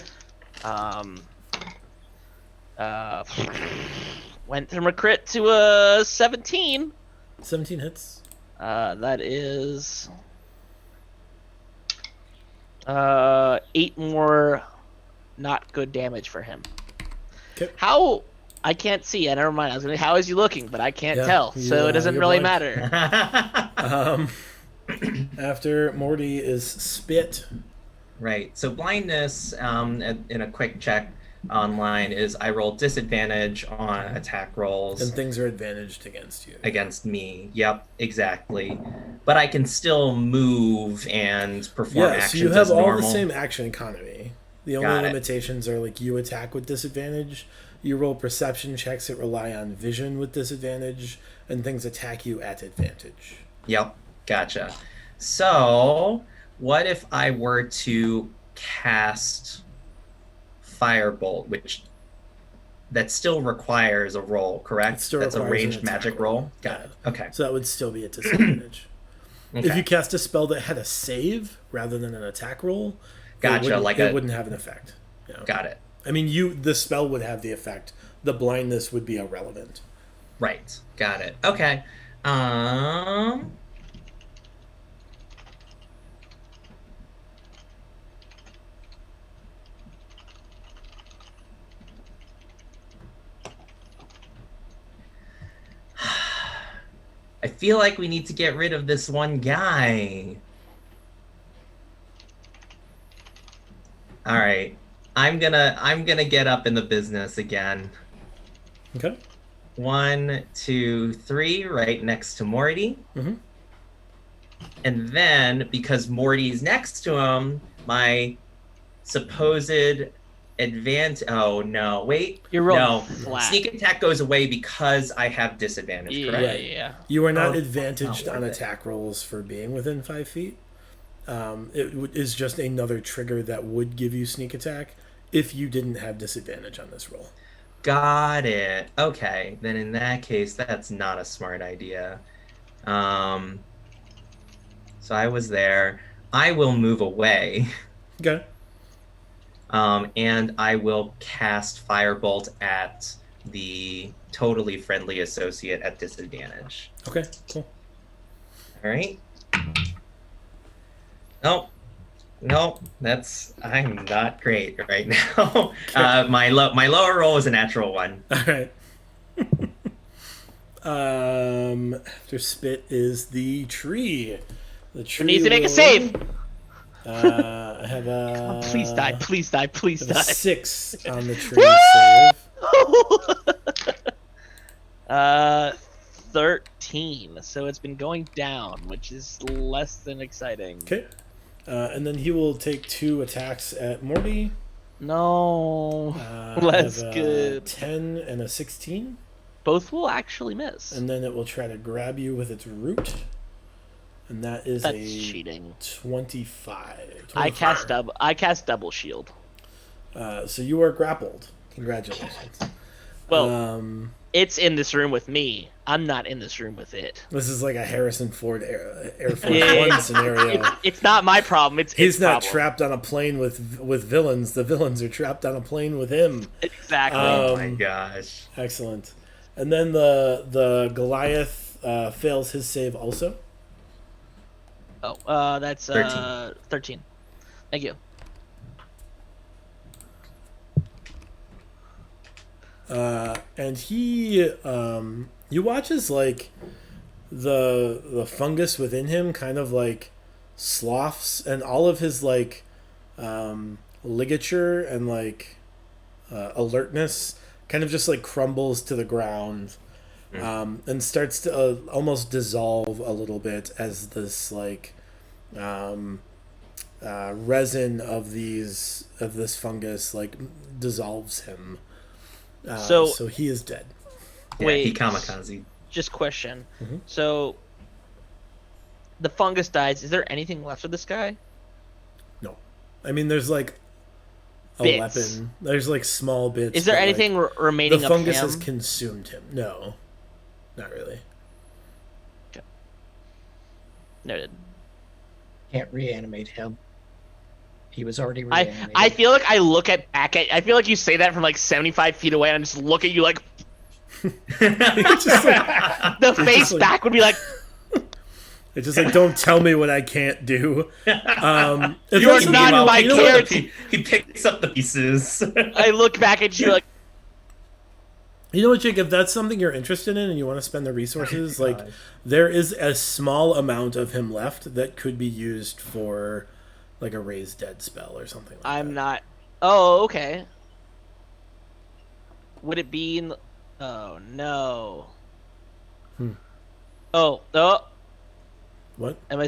Went from a crit to a 17. 17 hits. That is 8 more not good damage for him. Okay. How? I can't see. Never mind. I was gonna. How is he looking? But I can't Yeah, tell, so it doesn't you're really blind. matter. After Morty is spit. Right. So blindness, in a quick check online, is I roll disadvantage on attack rolls And things are advantaged against you. against me. Yep, exactly. But I can still move and perform Yeah, actions so you have as all normal. the same action economy. The only Got it. limitations are like you attack with disadvantage, you roll perception checks that rely on vision with disadvantage, and things attack you at advantage. Yep, gotcha. So, what if I were to cast Firebolt, which that still requires a roll, correct? It still That's a requires an ranged attack magic roll. roll? Got Yeah. it. Okay. So that would still be at disadvantage. Okay. If you cast a spell that had a save rather than an attack roll, Gotcha, it wouldn't have an effect. Yeah. Got it. I mean, the spell would have the effect. The blindness would be irrelevant. Right. Got it. Okay. I feel like we need to get rid of this one guy. All right. I'm gonna get up in the business again. Okay. 1, 2, 3, right next to Morty. Mm-hmm. And then, because Morty's next to him, my supposed advantage. Oh no! Wait. You're rolling No. flat. Sneak attack goes away because I have disadvantage. Yeah, Correct. Right. yeah. You are not Oh, advantaged not on worth it. attack rolls for being within 5 feet. Is just another trigger that would give you sneak attack if you didn't have disadvantage on this roll. Got it. Okay. Then in that case, that's not a smart idea. So I was there. I will move away. Okay. And I will cast Firebolt at the totally friendly associate at disadvantage. Okay, cool. All right. No, I'm not great right now. My lower roll is a natural 1. All right. After spit is the tree. The tree needs to make a save. I have a. Please die! Please die! Please I have die! a 6 on the tree save. 13. So it's been going down, which is less than exciting. Okay. And then he will take 2 attacks at Morty. No, I less have a good. 10 and a 16. Both will actually miss. And then it will try to grab you with its root. And that's That's a cheating. 25. I cast double shield. So you are grappled. Congratulations. Well, it's in this room with me. I'm not in this room with it. This is like a Harrison Ford Air Force One scenario. It's not my problem. He's not problem. trapped on a plane with villains. The villains are trapped on a plane with him. Exactly. Oh my gosh. Excellent. And then the Goliath fails his save also. Oh, that's 13. Thank you. And he, you watch as like the fungus within him kind of like sloughs, and all of his like ligature and like alertness kind of just like crumbles to the ground, and starts to almost dissolve a little bit as this like resin of this fungus like dissolves him. So he is dead. Wait, he kamikaze. Just question. Mm-hmm. So the fungus dies. Is there anything left of this guy? No, I mean there's like a Bits. weapon. There's like small bits. Is there but, anything like, remaining the of fungus him? has consumed him. No, not really. Okay. Noted. Can't reanimate him. He was already reanimated. I feel like I look back at. I feel like you say that from like 75 feet away, and I just look at you like It's just like, the face like- back would be like. it's just like, don't tell me what I can't do. If You're that's something- not my you know what? character. He picks up the pieces. I look back at you like. You know what, Jake? If that's something you're interested in and you want to spend the resources, like there is a small amount of him left that could be used for like a raise dead spell or something like I'm that. not. Oh, okay. Would it be in? Oh no. Oh. What? Am I?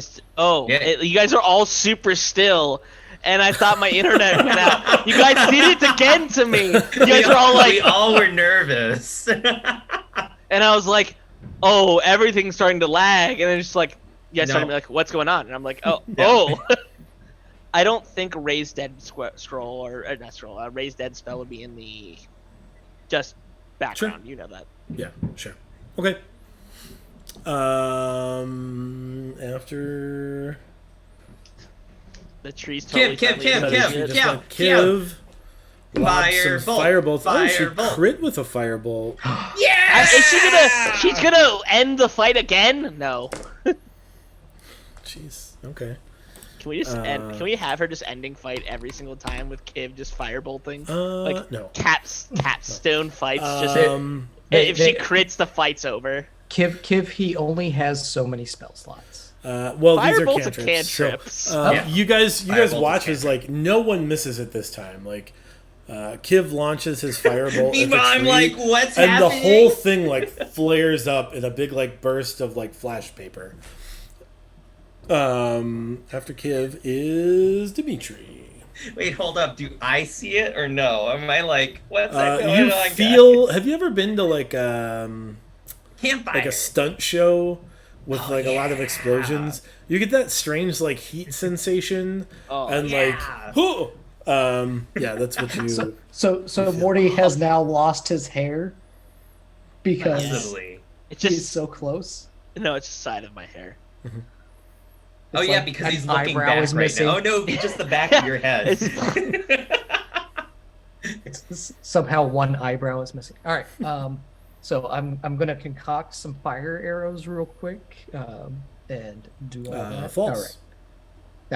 Yeah. You guys are all super still, and I thought my internet went out. You guys did it again to me. You guys are all like, we all were nervous. and I was like, oh, everything's starting to lag, and then just like, you guys started to be like, what's going on? And I'm like, oh. I don't think raised dead scroll or not scroll. Raised dead spell would be in the just background. Sure. You know that. Yeah, sure. Okay. After The tree's totally Kiv, friendly Kiv, to Kiv, shit. she just Kiv, went, Kiv. Lobbed some Firebolt, firebolt. Oh, she firebolt. crit with a firebolt. Yeah. Is she gonna? She's gonna end the fight again? No. Jeez. Okay. Can we just end? Can we have her just ending fight every single time with Kiv just firebolting? Like No. capstone fights. Just They- if she crits, the fight's over. Kiv, he only has so many spell slots. Well, these are Firebolt's a cantrips. cantrip. You guys Firebolt's a watch as like no one misses it this time. Like Kiv launches his firebolt. at the Meanwhile, I'm tree, like, what's and happening? the whole thing like flares up in a big like burst of like flash paper. After Kiv is Dimitri. Wait, hold up. Do I see it or no? Am I like, what's that going You on, feel? guys? Have you ever been to like Campfire. like a stunt show with like a lot of explosions? You get that strange like heat sensation and yeah. like, whoo! Yeah, that's what you. So Morty has now lost his hair because Possibly. It's he's just so close. no. It's the side of my hair. Oh It's yeah, like because an he's looking eyebrow back is right missing. now. Oh no, just the back of your head. Somehow one eyebrow is missing. All right. So I'm gonna concoct some fire arrows real quick, and do all that. False. All right.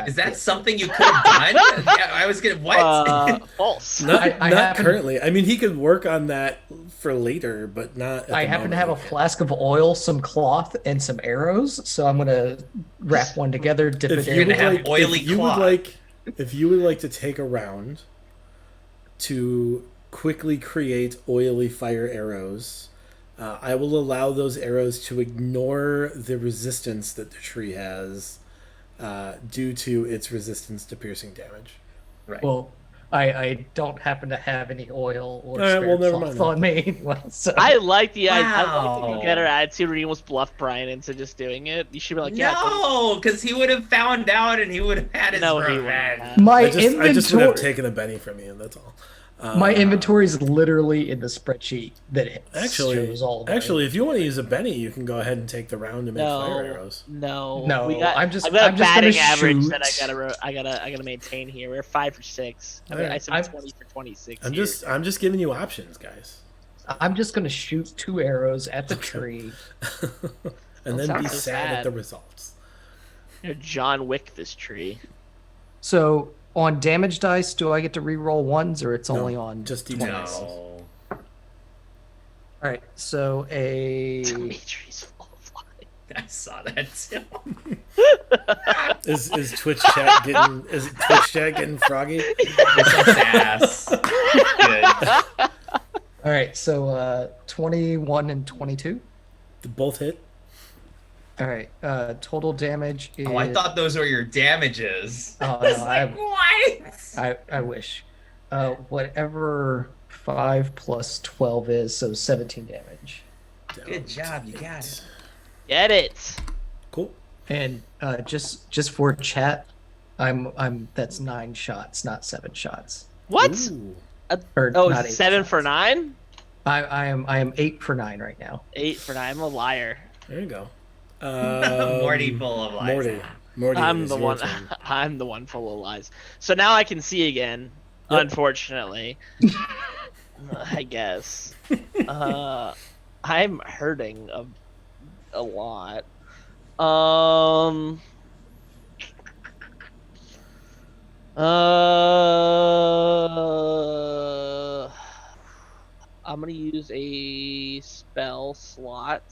Is that something you could have done? Yeah, I was gonna what? False. Not currently. I mean, he could work on that for later, but not. I happen to have a flask of oil, some cloth, and some arrows, so I'm gonna wrap one together, dip it in. If you would like to take a round to quickly create oily fire arrows, I will allow those arrows to ignore the resistance that the tree has due to its resistance to piercing damage. Right. Well, I don't happen to have any oil or spare cloth on me. So. I like the idea. I like the better attitude where you almost bluff Brian into just doing it. You should be like, no, because he would have found out and he would have had his revenge. I just would have taken a Benny from you, that's all. My inventory is literally in the spreadsheet that shows all of Actually, if you want to use a Benny, you can go ahead and take the round and make fire arrows. No. I'm just batting average that I gotta maintain here. We're 5 for 6. I said 20 for 26. I'm just giving you options, guys. I'm just gonna shoot 2 arrows at the tree, and then be sad at the results. John Wick this tree. So. On damage dice, do I get to re-roll ones, or it's only on just d20? No. All right, so a. Dimitri's full of life. I saw that too. Is Twitch chat getting froggy? It's ass. Good. All right, so 21 and 22. Both hit. All right, total damage is... Oh, I thought those were your damages. Oh, no, what? I wish. Whatever 5 plus 12 is, so 17 damage. Good job, you got it. Get it. Cool. And just for chat, that's 9 shots, not 7 shots. What? Not 7 for 9? I am 8 for 9 right now. 8 for 9. I'm a liar. There you go. Morty full of lies. Morty, I'm the one. I'm the one full of lies. So now I can see again. Yep. Unfortunately, I guess. I'm hurting a lot. I'm gonna use a spell slot.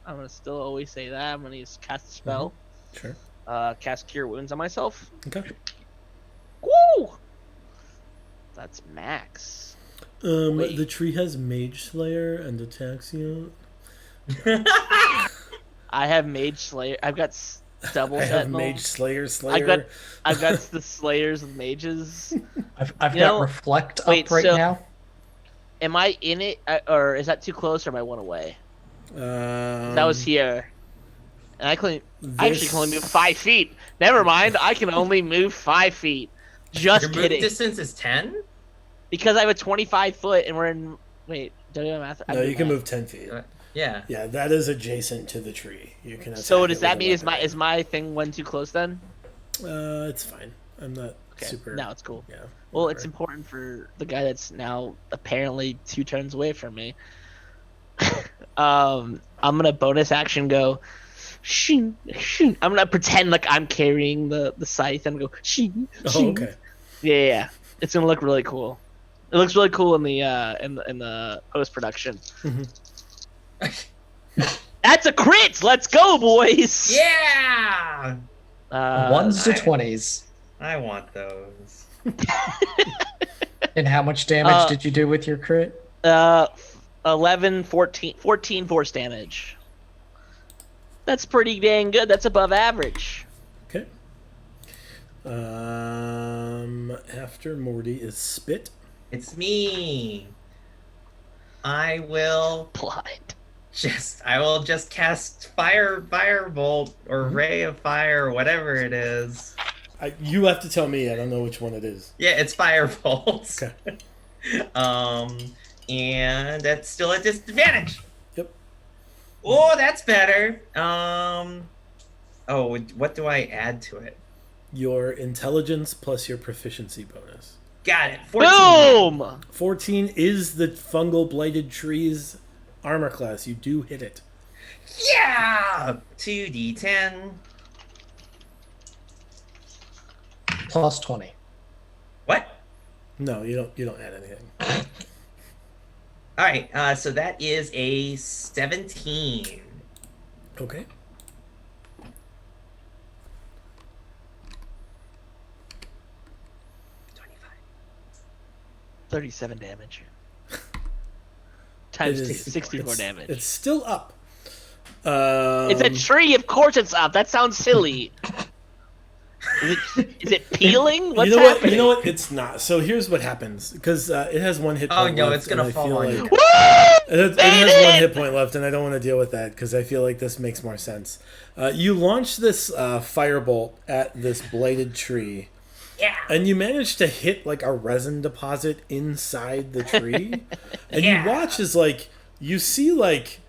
I'm gonna still always say that. I'm gonna cast a spell. Sure. Cast Cure Wounds on myself. Okay. Woo! That's max. The tree has Mage Slayer and attacks you. I have Mage Slayer. I've got double I Sentinel. have Mage Slayer. I've got the Slayers of Mages. I've got Reflect up right now. Am I in it, or is that too close, or am I one away? That was here, and I actually can only move 5 feet. Never mind, I can only move 5 feet. Just Your kidding. Move distance is 10? Because I have a 25 foot, and we're in. Wait, do I do math? No, you can move 10 feet. Yeah. Yeah, that is adjacent to the tree. You can. So does that mean is my thing one too close then? It's fine. I'm not super. No, it's cool. Yeah. Well, it's important for the guy that's now apparently 2 turns away from me. I'm gonna bonus action go. Shing, shing. I'm gonna pretend like I'm carrying the scythe and go. Shing, shing. Oh, okay. Yeah. It's gonna look really cool. It looks really cool in the post production. Mm-hmm. That's a crit. Let's go, boys. Yeah. 1s to 20s. I want those. And how much damage did you do with your crit? 11, 14 force damage. That's pretty dang good. That's above average. Okay. After Morty is Spit. It's me. I will just cast firebolt or ray of fire or whatever it is. You have to tell me. I don't know which one it is. Yeah, it's firebolt. Okay. And that's still at disadvantage. Yep. Oh, that's better. What do I add to it? Your intelligence plus your proficiency bonus. Got it. 14. Boom! 14 is the fungal blighted trees armor class. You do hit it. Yeah! 2d10. Plus 20. What? No, you don't add anything. All right, so that is a 17. Okay. $37 damage. Times It 2, is- 64 damage. It's still up. It's a tree. Of course it's up. That sounds silly. Is it peeling? What's happening? You know what? It's not. So here's what happens because it has one hit Oh point no, left, it's gonna and I fall feel on like you. it has one hit point left, and I don't want to deal with that because I feel like this makes more sense. You launch this firebolt at this blighted tree, Yeah. and you manage to hit like a resin deposit inside the tree, and Yeah. you watch as like you see like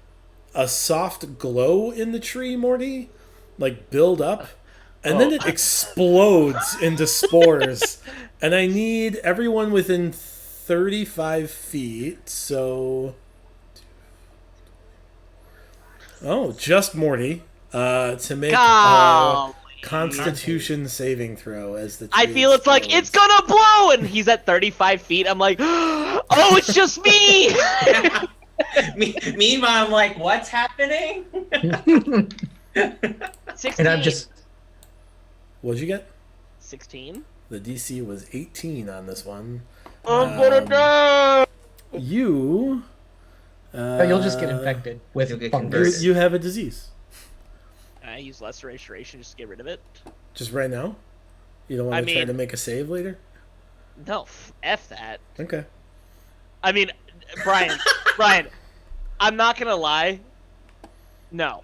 a soft glow in the tree, Morty, like build up. And then it explodes into spores. And I need everyone within 35 feet. So. Oh, just Morty. To make a Golly. Constitution saving throw as the tree I feel it's like, it's explodes. gonna blow! And he's at 35 feet. I'm like, oh, it's just me! Meanwhile, I'm like, what's happening? 16. And I'm just. What'd you get? 16. The DC was 18 on this one. I'm gonna die! You. You'll just get infected with You'll get fungus. converted. You have a disease. Can I use Lesser Restoration just to get rid of it? Just right now? You don't want I to try mean- to make a save later? No, F that. Okay. I mean, Brian, I'm not gonna lie. No.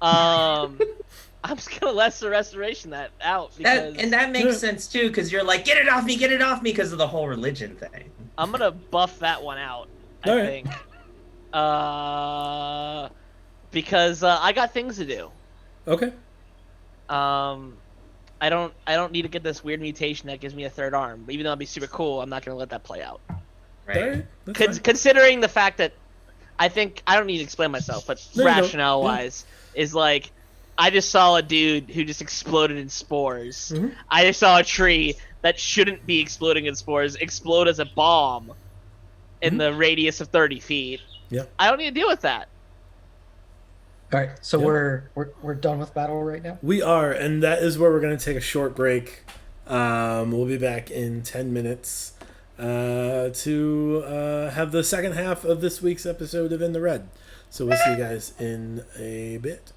I'm just gonna Lesser Restoration that out because that makes sense too, because you're like, get it off me, because of the whole religion thing. I'm gonna buff that one out. I All right. think. Because I got things to do. Okay. I don't need to get this weird mutation that gives me a third arm. Even though it'd be super cool, I'm not gonna let that play out. Right. All right. That's fine. Considering the fact that I think I don't need to explain myself, but No, you don't. rationale wise is like I just saw a dude who just exploded in spores. Mhm. I just saw a tree that shouldn't be exploding in spores explode as a bomb in the radius of 30 feet. Yeah. I don't need to deal with that. All right, so Yeah. we're done with battle right now. We are, and that is where we're going to take a short break. We'll be back in 10 minutes to have the second half of this week's episode of In the Red. So we'll see you guys in a bit.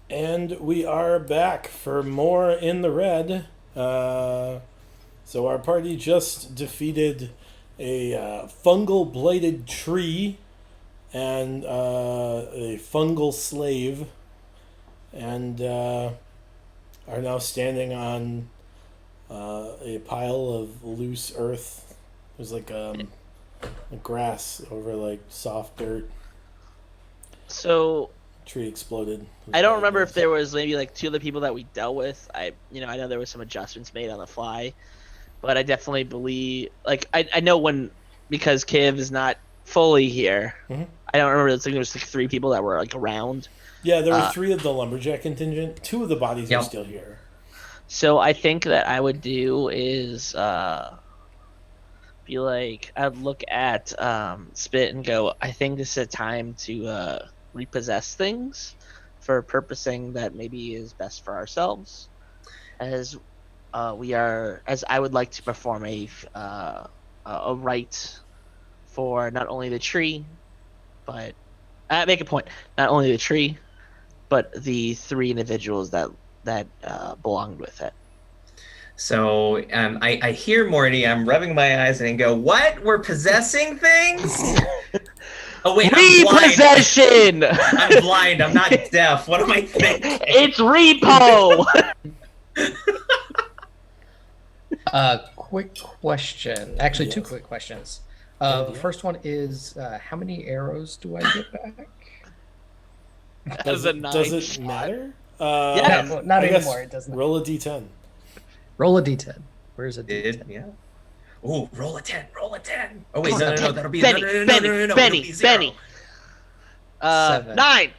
And we are back for more in the red. So our party just defeated a fungal bladed tree and a fungal slave, and are now standing on a pile of loose earth. There's like grass over like soft dirt. So Tree exploded. I don't remember if there was maybe like two of the people that we dealt with. I know there was some adjustments made on the fly, but I definitely believe I know when, because Kiv is not fully here. Mm-hmm. I don't remember. There was like 3 people that were like around. Yeah, there were 3 of the lumberjack contingent. 2 of the bodies are still here. So I think that I would do is be like, I'd look at Spit and go, I think this is a time to repossess things for purposing that maybe is best for ourselves, as I would like to perform a rite for not only the tree, but make a point, not only the tree, but the 3 individuals that belonged with it. So I hear Morty. I'm rubbing my eyes and I go, "What? We're possessing things?" Oh wait, repossession. I'm blind. I'm not deaf. What am I thinking? It's repo. Quick question. Actually, 2 quick questions. The first one is, how many arrows do I get back? Does it matter? Yeah. No, not anymore. It doesn't. Roll a d10. Roll a d10. Where's a d10? Yeah. Ooh, roll a 10. Roll a 10. Oh wait, no. That'll be Benny. Benny. 7. 9.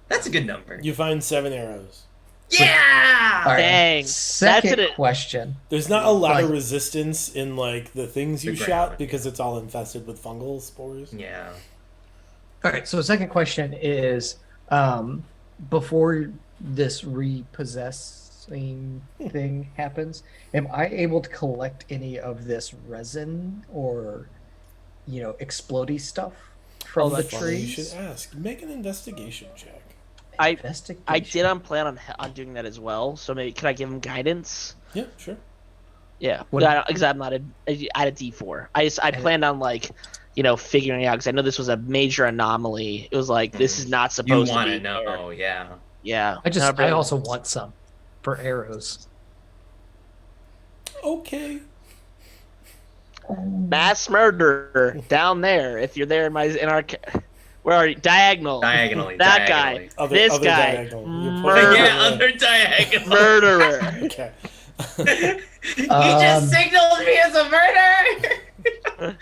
That's a good number. You find 7 arrows. Yeah. All right. Dang. Second question. There's not a lot of resistance in like the things you The shot ground, because it's all infested with fungal spores. Yeah. All right. So the second question is, before this repossessing thing happens, am I able to collect any of this resin or, explodey stuff from the Funny you trees? should ask. Make an investigation check. I did plan on doing that as well. So maybe could I give him guidance? Yeah, sure. Yeah, What- because I'm not at a D4. I planned on figuring out, because I know this was a major anomaly. It was like this is not You supposed to want be to know? there. Yeah. Yeah. I also want some for arrows. Okay. mass murderer down there. If you're there in our. Where are you? Diagonally. That diagonally. guy. This other guy. diagonal. You're Murderer. Yeah, other diagonal. Murderer. Okay. You just signaled me as a murderer.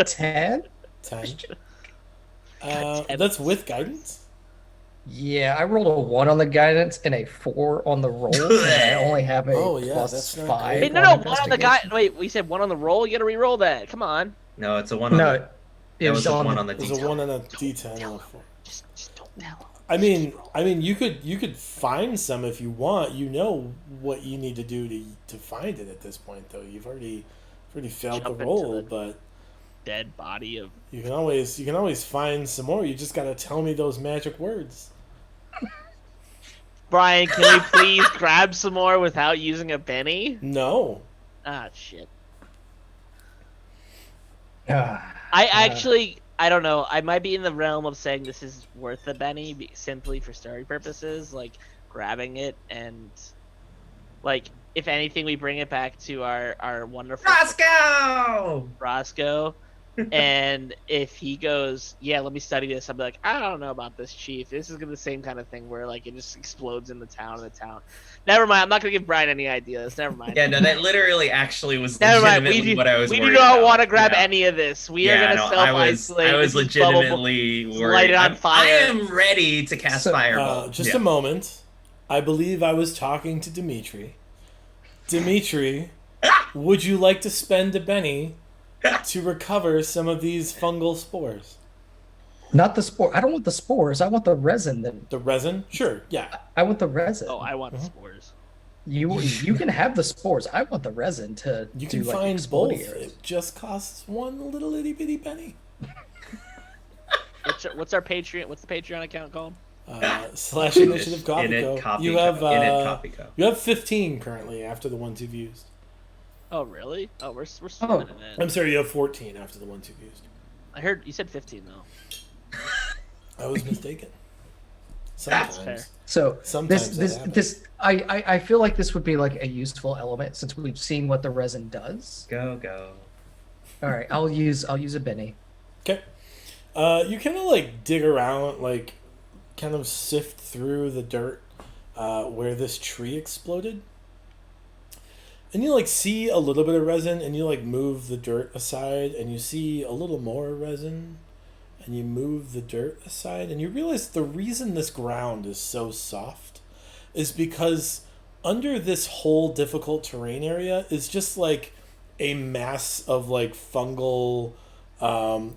10? 10. That's with guidance? Yeah, I rolled a 1 on the guidance and a 4 on the roll, and I only have a that's plus not 5. great. Wait, no, 1 on the guy. Wait, we said 1 on the roll. You gotta re-roll that. Come on. No, it's a 1 on No, the... it That was was a on 1 the, on the There's a D10. 1 and a D10 and a 4. Just don't tell him. I mean, you could find some if you want. You know what you need to do to find it at this point, though. You've already failed Jump the into roll, the- but Dead body of. you can always find some more. You just gotta tell me those magic words. Brian, can we please grab some more without using a penny? No. Ah, shit. Ah, I don't know. I might be in the realm of saying this is worth a penny simply for story purposes, like grabbing it and, like, if anything, we bring it back to our wonderful Roscoe. And if he goes, yeah, let me study this, I'll be like, I don't know about this, Chief. This is gonna be the same kind of thing where like it just explodes in the town. Never mind. I'm not gonna give Brian any ideas. Never mind. Yeah, no, that literally actually was Never mind. legitimately what I was We worried do not about. want to grab Yeah. any of this. We are Yeah, gonna no, self-isolate. I was This is bubble- legitimately light worried. it on fire. I am ready to cast Fireball. Just Yeah. a moment. I believe I was talking to Dimitri. Dimitri, would you like to spend a penny to recover some of these fungal spores? not the spore. I don't want the spores. I want the resin. The resin? Sure, yeah. I want the resin. Oh, I want the spores. You can have the spores. I want the resin to You do can like find both. explodey arrows. It just costs one little itty bitty penny. What's our Patreon? What's the Patreon account called? slash initiative coffee Init co. You have Init Coffee Co. you have 15 currently after the ones you've used. Oh really? Oh, we're swimming in it. I'm sorry, you have 14 after the ones you've used. I heard you said 15 though. I was mistaken. Sometimes. That's fair. So Sometimes this I feel like this would be like a useful element since we've seen what the resin does. Go. All right, I'll use a Benny. Okay. You kind of like dig around, like kind of sift through the dirt where this tree exploded. And you like see a little bit of resin and you like move the dirt aside and you see a little more resin and you move the dirt aside and you realize the reason this ground is so soft is because under this whole difficult terrain area is just like a mass of like fungal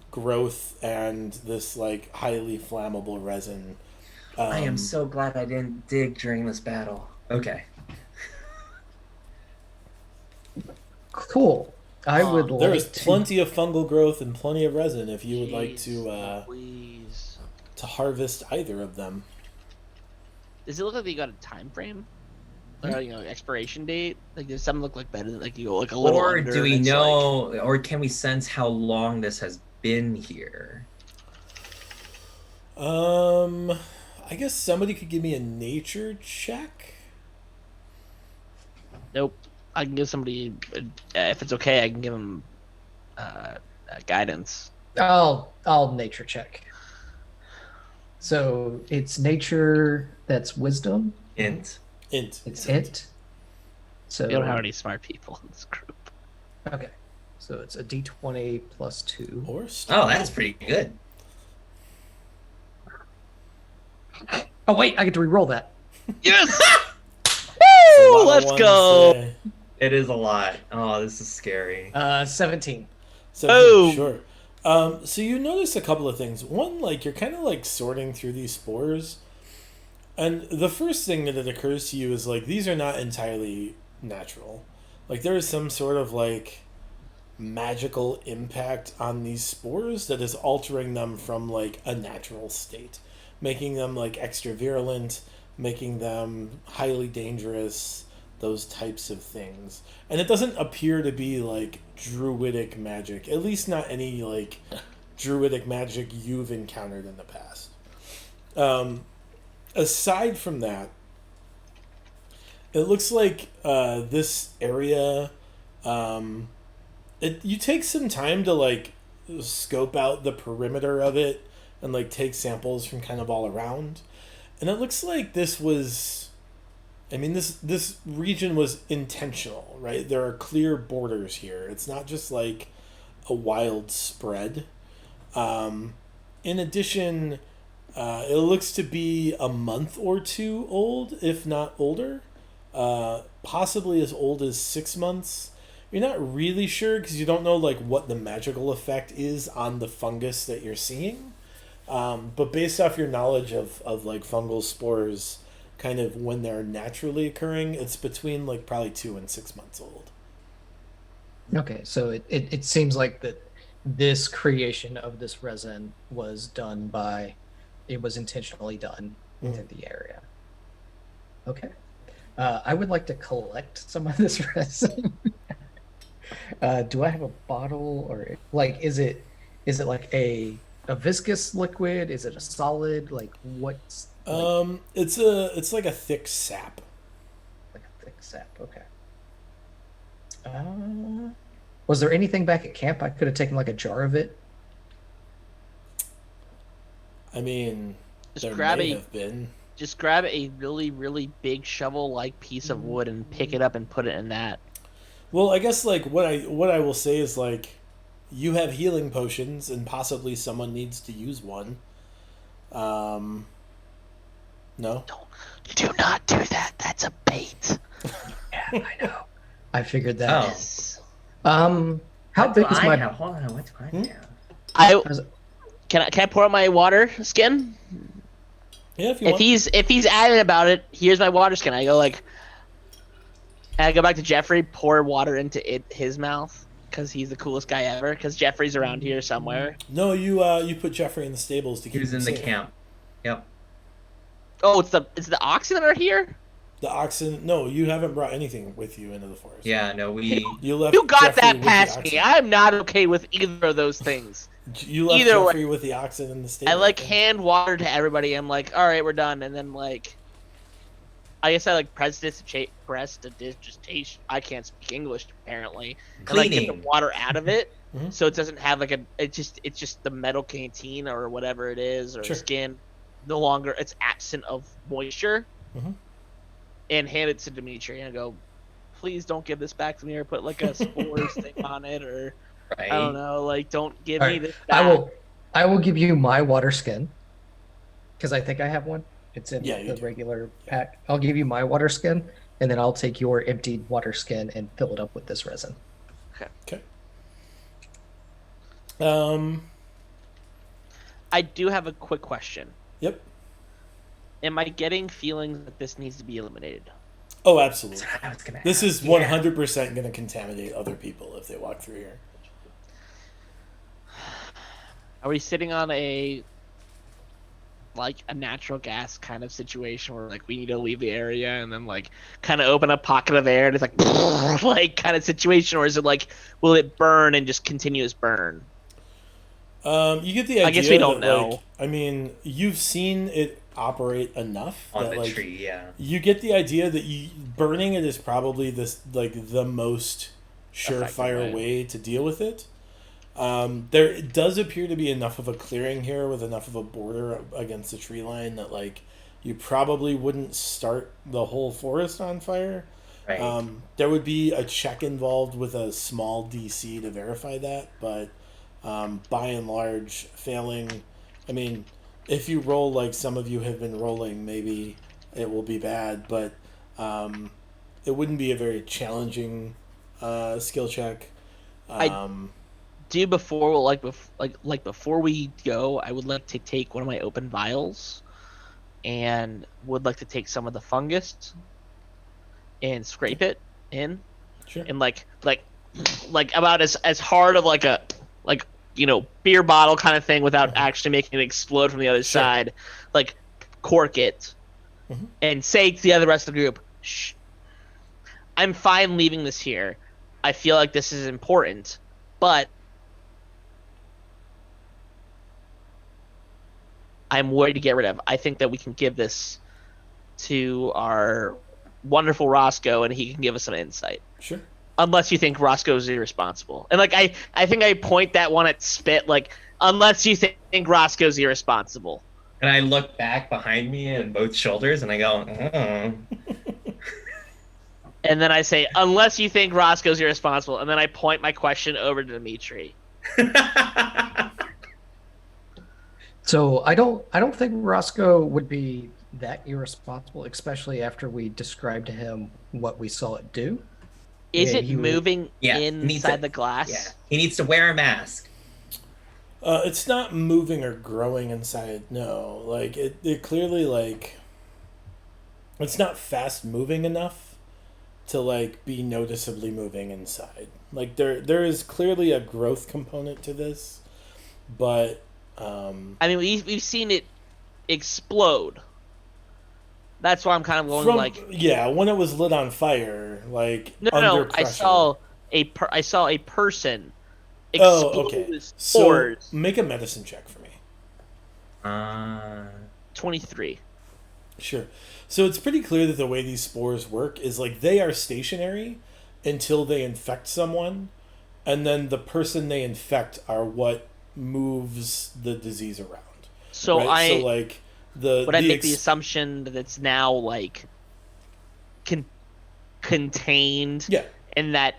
growth and this like highly flammable resin. I am so glad I didn't dig during this battle. Okay. Cool. I would like there is to... plenty of fungal growth and plenty of resin if you would like to please. to harvest either of them. Does it look like they got a time frame? Or expiration date? Like does some look like better than like you go like a little Or under do we and it's know or can we sense how long this has been here? I guess somebody could give me a nature check. Nope. I can give somebody, if it's okay, I can give them guidance. I'll nature check. So it's nature. That's wisdom. Int. It's int. So We don't have any smart people in this group. Okay. So it's a d20 plus 2. Or Oh, that's pretty good. Oh wait, I get to re-roll that. Yes! a lot Woo! of Let's ones go! today. It is a lot. Oh, this is scary. 17. So, sure. So you notice a couple of things. One, like you're kind of like sorting through these spores, and the first thing that occurs to you is like these are not entirely natural. Like there is some sort of like magical impact on these spores that is altering them from like a natural state, making them like extra virulent, making them highly dangerous, those types of things. And it doesn't appear to be like druidic magic, at least not any like druidic magic you've encountered in the past. Aside from that, it looks like this area, you take some time to like scope out the perimeter of it and like take samples from kind of all around. And it looks like this was, I mean, this region was intentional, right? There are clear borders here. It's not just like a wild spread. In addition, it looks to be a month or two old, if not older. Possibly as old as 6 months. You're not really sure because you don't know like what the magical effect is on the fungus that you're seeing. But based off your knowledge of like fungal spores, kind of when they're naturally occurring, it's between like probably 2 and 6 months old. Okay, so it seems like that this creation of this resin was done by, it was intentionally done within the area. Okay. I would like to collect some of this resin. Do I have a bottle or like, is it like a viscous liquid? Is it a solid? Like what's like... It's like a thick sap. Like a thick sap. Okay. Was there anything back at camp? I could have taken like a jar of it. I mean, Just grab a really, really big shovel-like piece of wood and pick it up and put it in that. Well, I guess like what I will say is like, you have healing potions and possibly someone needs to use one. No? Do not do that. That's a bait. Yeah, I know. I figured that. Oh. How big is my... Hold on, what's mine now? Can I pour out my water skin? Yeah, if you want. If he's adamant about it, here's my water skin. I go like, and I go back to Jeffrey, pour water into his mouth because he's the coolest guy ever. Because Jeffrey's around here somewhere. No, you put Jeffrey in the stables to keep He was him in the safe. camp. Yep. Oh, it's the oxen that are here. The oxen. No, you haven't brought anything with you into the forest. Yeah, no, You left You got Jeffrey that with the past oxen. me. I'm not okay with either of those things. You left Either Jeffrey way, with the oxen in the stable. I like hand water to everybody. I'm like, all right, we're done, and then like, I guess I like prestidigitation. I can't speak English apparently. And like get the Cleaning. water out of it, Mhm. so it doesn't have like it's just the metal canteen or whatever it is or Sure. skin. No longer it's absent of moisture. Mhm. And hand it to Dimitri and go, please don't give this back to me or put like a spores thing on it or Right. I don't know, like don't give All me right. this back. I will give you my water skin because I think I have one. It's in Yeah, you the do. regular pack. I'll give you my water skin, and then I'll take your emptied water skin and fill it up with this resin. Okay. I do have a quick question. Yep. Am I getting feelings that this needs to be eliminated? Oh, absolutely. I was gonna This ask. is 100% going to contaminate other people if they walk through here. Are we sitting on a natural gas kind of situation where like we need to leave the area and then like kind of open a pocket of air and it's like like kind of situation, or is it like will it burn and just continuous burn? You get the idea. I guess we don't that, know. Like, I mean, you've seen it operate enough On that the like tree, yeah. you get the idea that burning it is probably the most Effective surefire way to deal with it. There does appear to be enough of a clearing here with enough of a border against the tree line that like you probably wouldn't start the whole forest on fire. Right. There would be a check involved with a small DC to verify that, but by and large, failing. I mean, if you roll like some of you have been rolling, maybe it will be bad, but it wouldn't be a very challenging skill check. Before we go, I would like to take one of my open vials and would like to take some of the fungus and scrape it in. Sure. And like about as hard of like a beer bottle kind of thing without actually making it explode from the other side, like cork it and say to the rest of the group, shh, I'm fine leaving this here. I feel like this is important, but I'm worried to get rid of. I think that we can give this to our wonderful Roscoe and he can give us some insight. Sure. Unless you think Roscoe's irresponsible. And like I think I point that one at Spit, like, unless you think Roscoe's irresponsible. And I look back behind me and both shoulders and I go, oh. And then I say, unless you think Roscoe's irresponsible, and then I point my question over to Dimitri. So I don't think Roscoe would be that irresponsible, especially after we described to him what we saw it do. Is it moving inside the glass? Yeah, he needs to wear a mask. It's not moving or growing inside. No, like it clearly like it's not fast moving enough to like be noticeably moving inside. Like there is clearly a growth component to this, but I mean we've seen it explode. That's why I'm kind of going yeah, when it was lit on fire, like no, pressure. I saw a person. Oh, okay. Spores. So make a medicine check for me. 23. Sure. So it's pretty clear that the way these spores work is like they are stationary until they infect someone, and then the person they infect are what moves the disease around. So right? Would I make the assumption that it's now like contained? Yeah. And that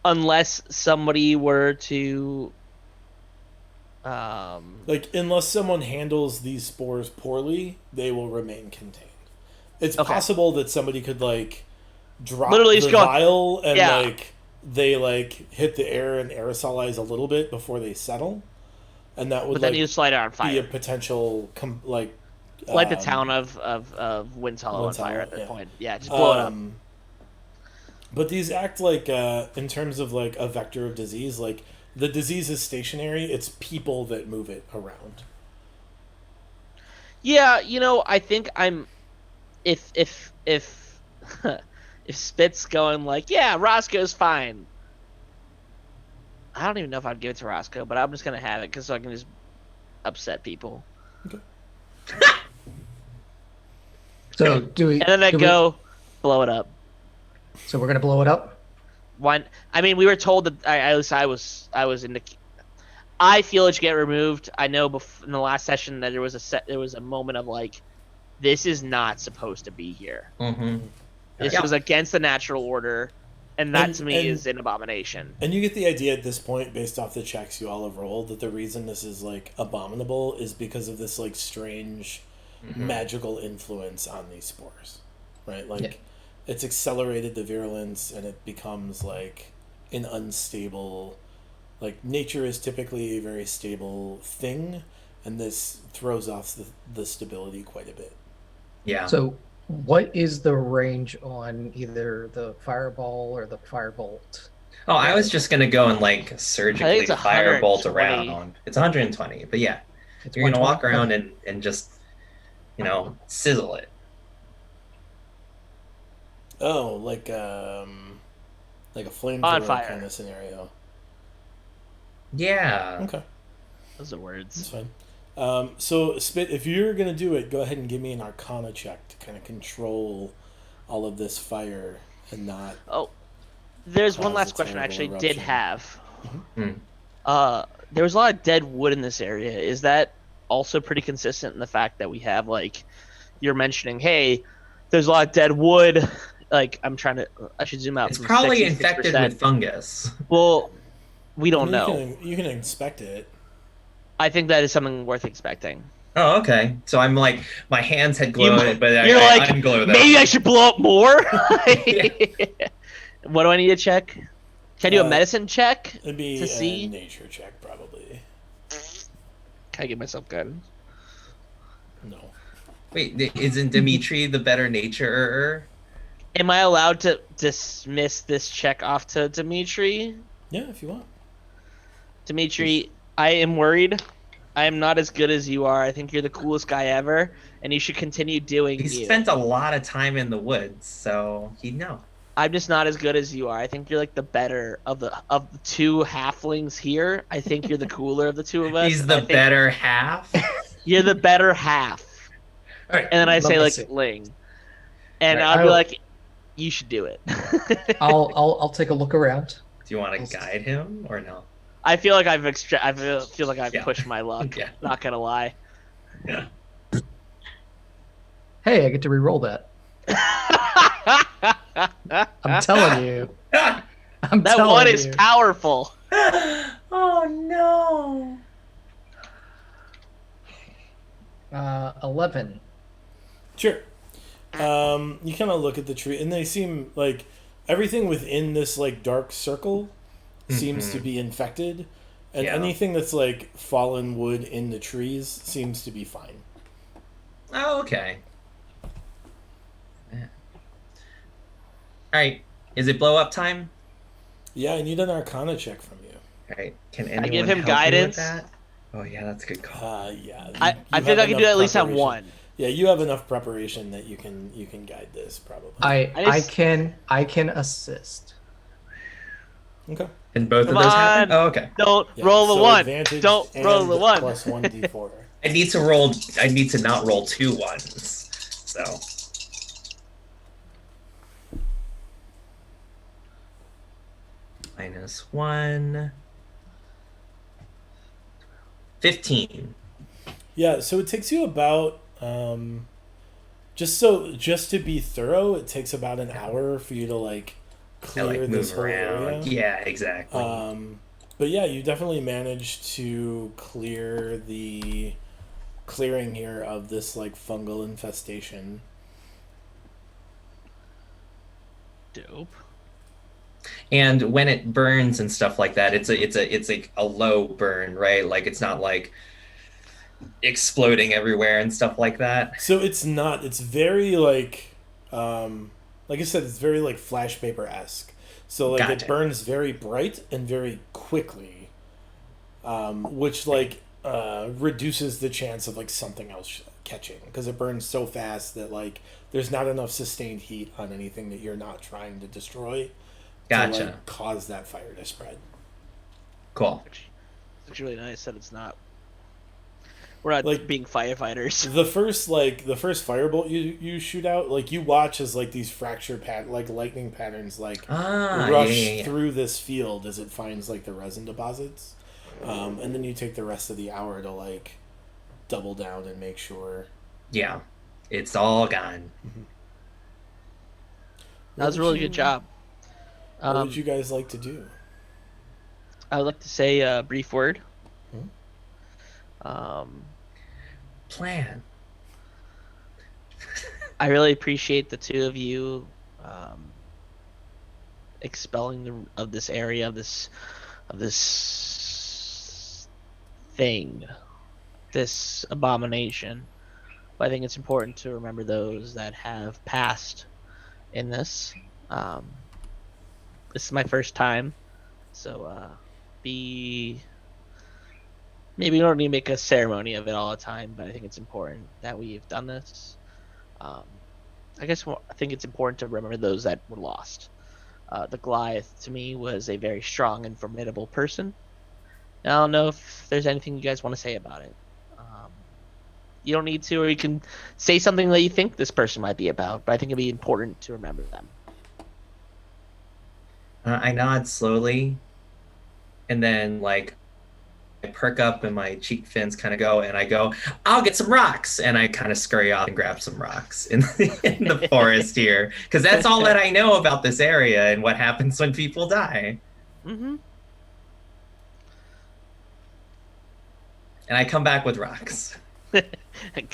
unless somebody were to unless someone handles these spores poorly, they will remain contained. It's possible that somebody could like drop literally the vial and like they like hit the air and aerosolize a little bit before they settle, and that would but then you slide it on fire. be a potential light the town of Winds Hollow on fire at that point. Yeah, just blow it up. But these act like in terms of like a vector of disease, like the disease is stationary. It's people that move it around. Yeah, I think if if Spit's going like, yeah, Roscoe's fine. I don't even know if I'd give it to Roscoe, but I'm just gonna have it so I can just upset people. Okay. So do we? And then I go blow it up. So we're gonna blow it up. One, I mean, we were told that at least I was in the. I feel it should get removed. I know in the last session that there was a moment of like, this is not supposed to be here. Mm-hmm. This was against the natural order, and that to me is an abomination. And you get the idea at this point, based off the checks you all have rolled, that the reason this is like abominable is because of this like strange magical influence on these spores, right? Like it's accelerated the virulence, and it becomes like an unstable. Like nature is typically a very stable thing, and this throws off the stability quite a bit. Yeah. So what is the range on either the fireball or the firebolt? Oh, I was just gonna go and like surgically it's firebolt 120. around. It's 120, but yeah, It's you're gonna walk 120? around and just, sizzle it. Oh, like a flamethrower Bonfire. kind of scenario. Yeah. Okay, Those are words. that's fine. So Spit, if you're gonna do it, go ahead and give me an Arcana check to kind of control all of this fire and not. Oh, there's one Cause last a question I actually terrible did eruption. have. Mm. There was a lot of dead wood in this area. Is that also pretty consistent in the fact that we have like, you're mentioning, hey, there's a lot of dead wood. Like I should zoom out. It's from probably 66%. infected with fungus. Well, we don't You know. You can inspect it. I think that is something worth expecting. Oh, okay. So I'm like, my hands had glowed, but You're I like, unglow them. maybe I should blow up more. Yeah. What do I need to check? Can I do a medicine check It'd be to a see? nature check probably. Can I get myself good? No. Wait, isn't Dimitri the better naturer? Am I allowed to dismiss this check off to Dimitri? Yeah, if you want. Dimitri, I am worried. I am not as good as you are. I think you're the coolest guy ever, and you should continue doing He you. spent a lot of time in the woods, so he'd know. I'm just not as good as you are. I think you're like the better of the two halflings here. I think you're the cooler of the two of us. He's the better half. You're the better half. All right. And then I say like see. Ling, and Right, I'll be like, you should do it. I'll take a look around. Do you want to guide him or no? I feel like I've Yeah. pushed my luck. Yeah. Not gonna lie. Yeah. Hey, I get to re-roll that. I'm telling you. I'm That telling one you. is powerful. Oh no. 11. Sure. You kind of look at the tree, and they seem like everything within this like dark circle seems to be infected, and Yeah. anything that's like fallen wood in the trees seems to be fine. Oh, okay. Yeah. All right. Is it blow up time? Yeah, I need an Arcana check from you. All right. Can anyone give him help guidance? me with that? Oh yeah, that's a good call. Yeah. I you think have I can do enough at least on preparation. one. Yeah, you have enough preparation that you can guide this probably. I can assist. Okay. And both Come of those on. happen? Oh, okay. Don't Yeah, roll the so one. advantage Don't roll and the one. plus 1d4. I need to not roll 2 ones. So -1. 15. Yeah, so it takes you about just to be thorough, it takes about an hour for you to like clear this whole area. Yeah, exactly. But yeah, you definitely managed to clear the clearing here of this like fungal infestation. Dope. And when it burns and stuff like that, it's like a low burn, right? Like it's not like exploding everywhere and stuff like that. So it's not. It's very like I said, it's very like flash paper-esque. So like Gotcha. it burns very bright and very quickly, which like reduces the chance of like something else catching because it burns so fast that like there's not enough sustained heat on anything that you're not trying to destroy Gotcha. to like cause that fire to spread. Cool. It's really nice that it's not. We're not Like, being firefighters. The first firebolt you shoot out, like you watch as like these like lightning patterns rush through this field as it finds like the resin deposits, and then you take the rest of the hour to like double down and make sure. Yeah, it's all gone. Mm-hmm. That was a really good job. What would you guys like to do? I would like to say a brief word. Plan. I really appreciate the two of you expelling of this area, of this thing, this abomination. But I think it's important to remember those that have passed in this. This is my first time, so maybe we don't need to make a ceremony of it all the time, but I think it's important that we've done this. I think it's important to remember those that were lost. The Goliath, to me, was a very strong and formidable person. And I don't know if there's anything you guys want to say about it. You don't need to, or you can say something that you think this person might be about, but I think it'd be important to remember them. I nod slowly, and then like I perk up and my cheek fins kind of go, and I go, I'll get some rocks, and I kind of scurry off and grab some rocks in the forest here, because that's all that I know about this area and what happens when people die. Mm-hmm. And I come back with rocks.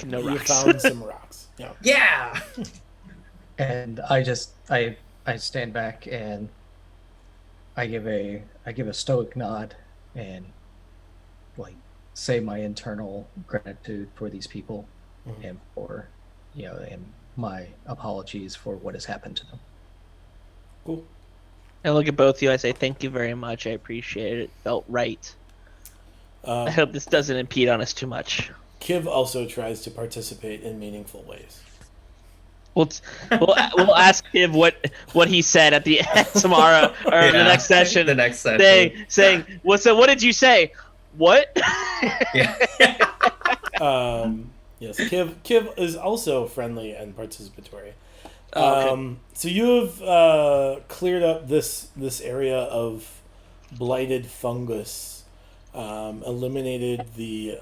No You rocks. found some rocks. Yeah. Yeah. And I stand back and I give a stoic nod and like say my internal gratitude for these people and for and my apologies for what has happened to them. Cool. I look at both of you. I say thank you very much. I appreciate it. It felt right. I hope this doesn't impede on us too much. Kiv also tries to participate in meaningful ways. We'll ask him what he said at the end tomorrow or the next session. The next session. Saying what did you say? What? Yeah. Yes, Kiv is also friendly and participatory. Okay. So you have cleared up this area of blighted fungus, eliminated the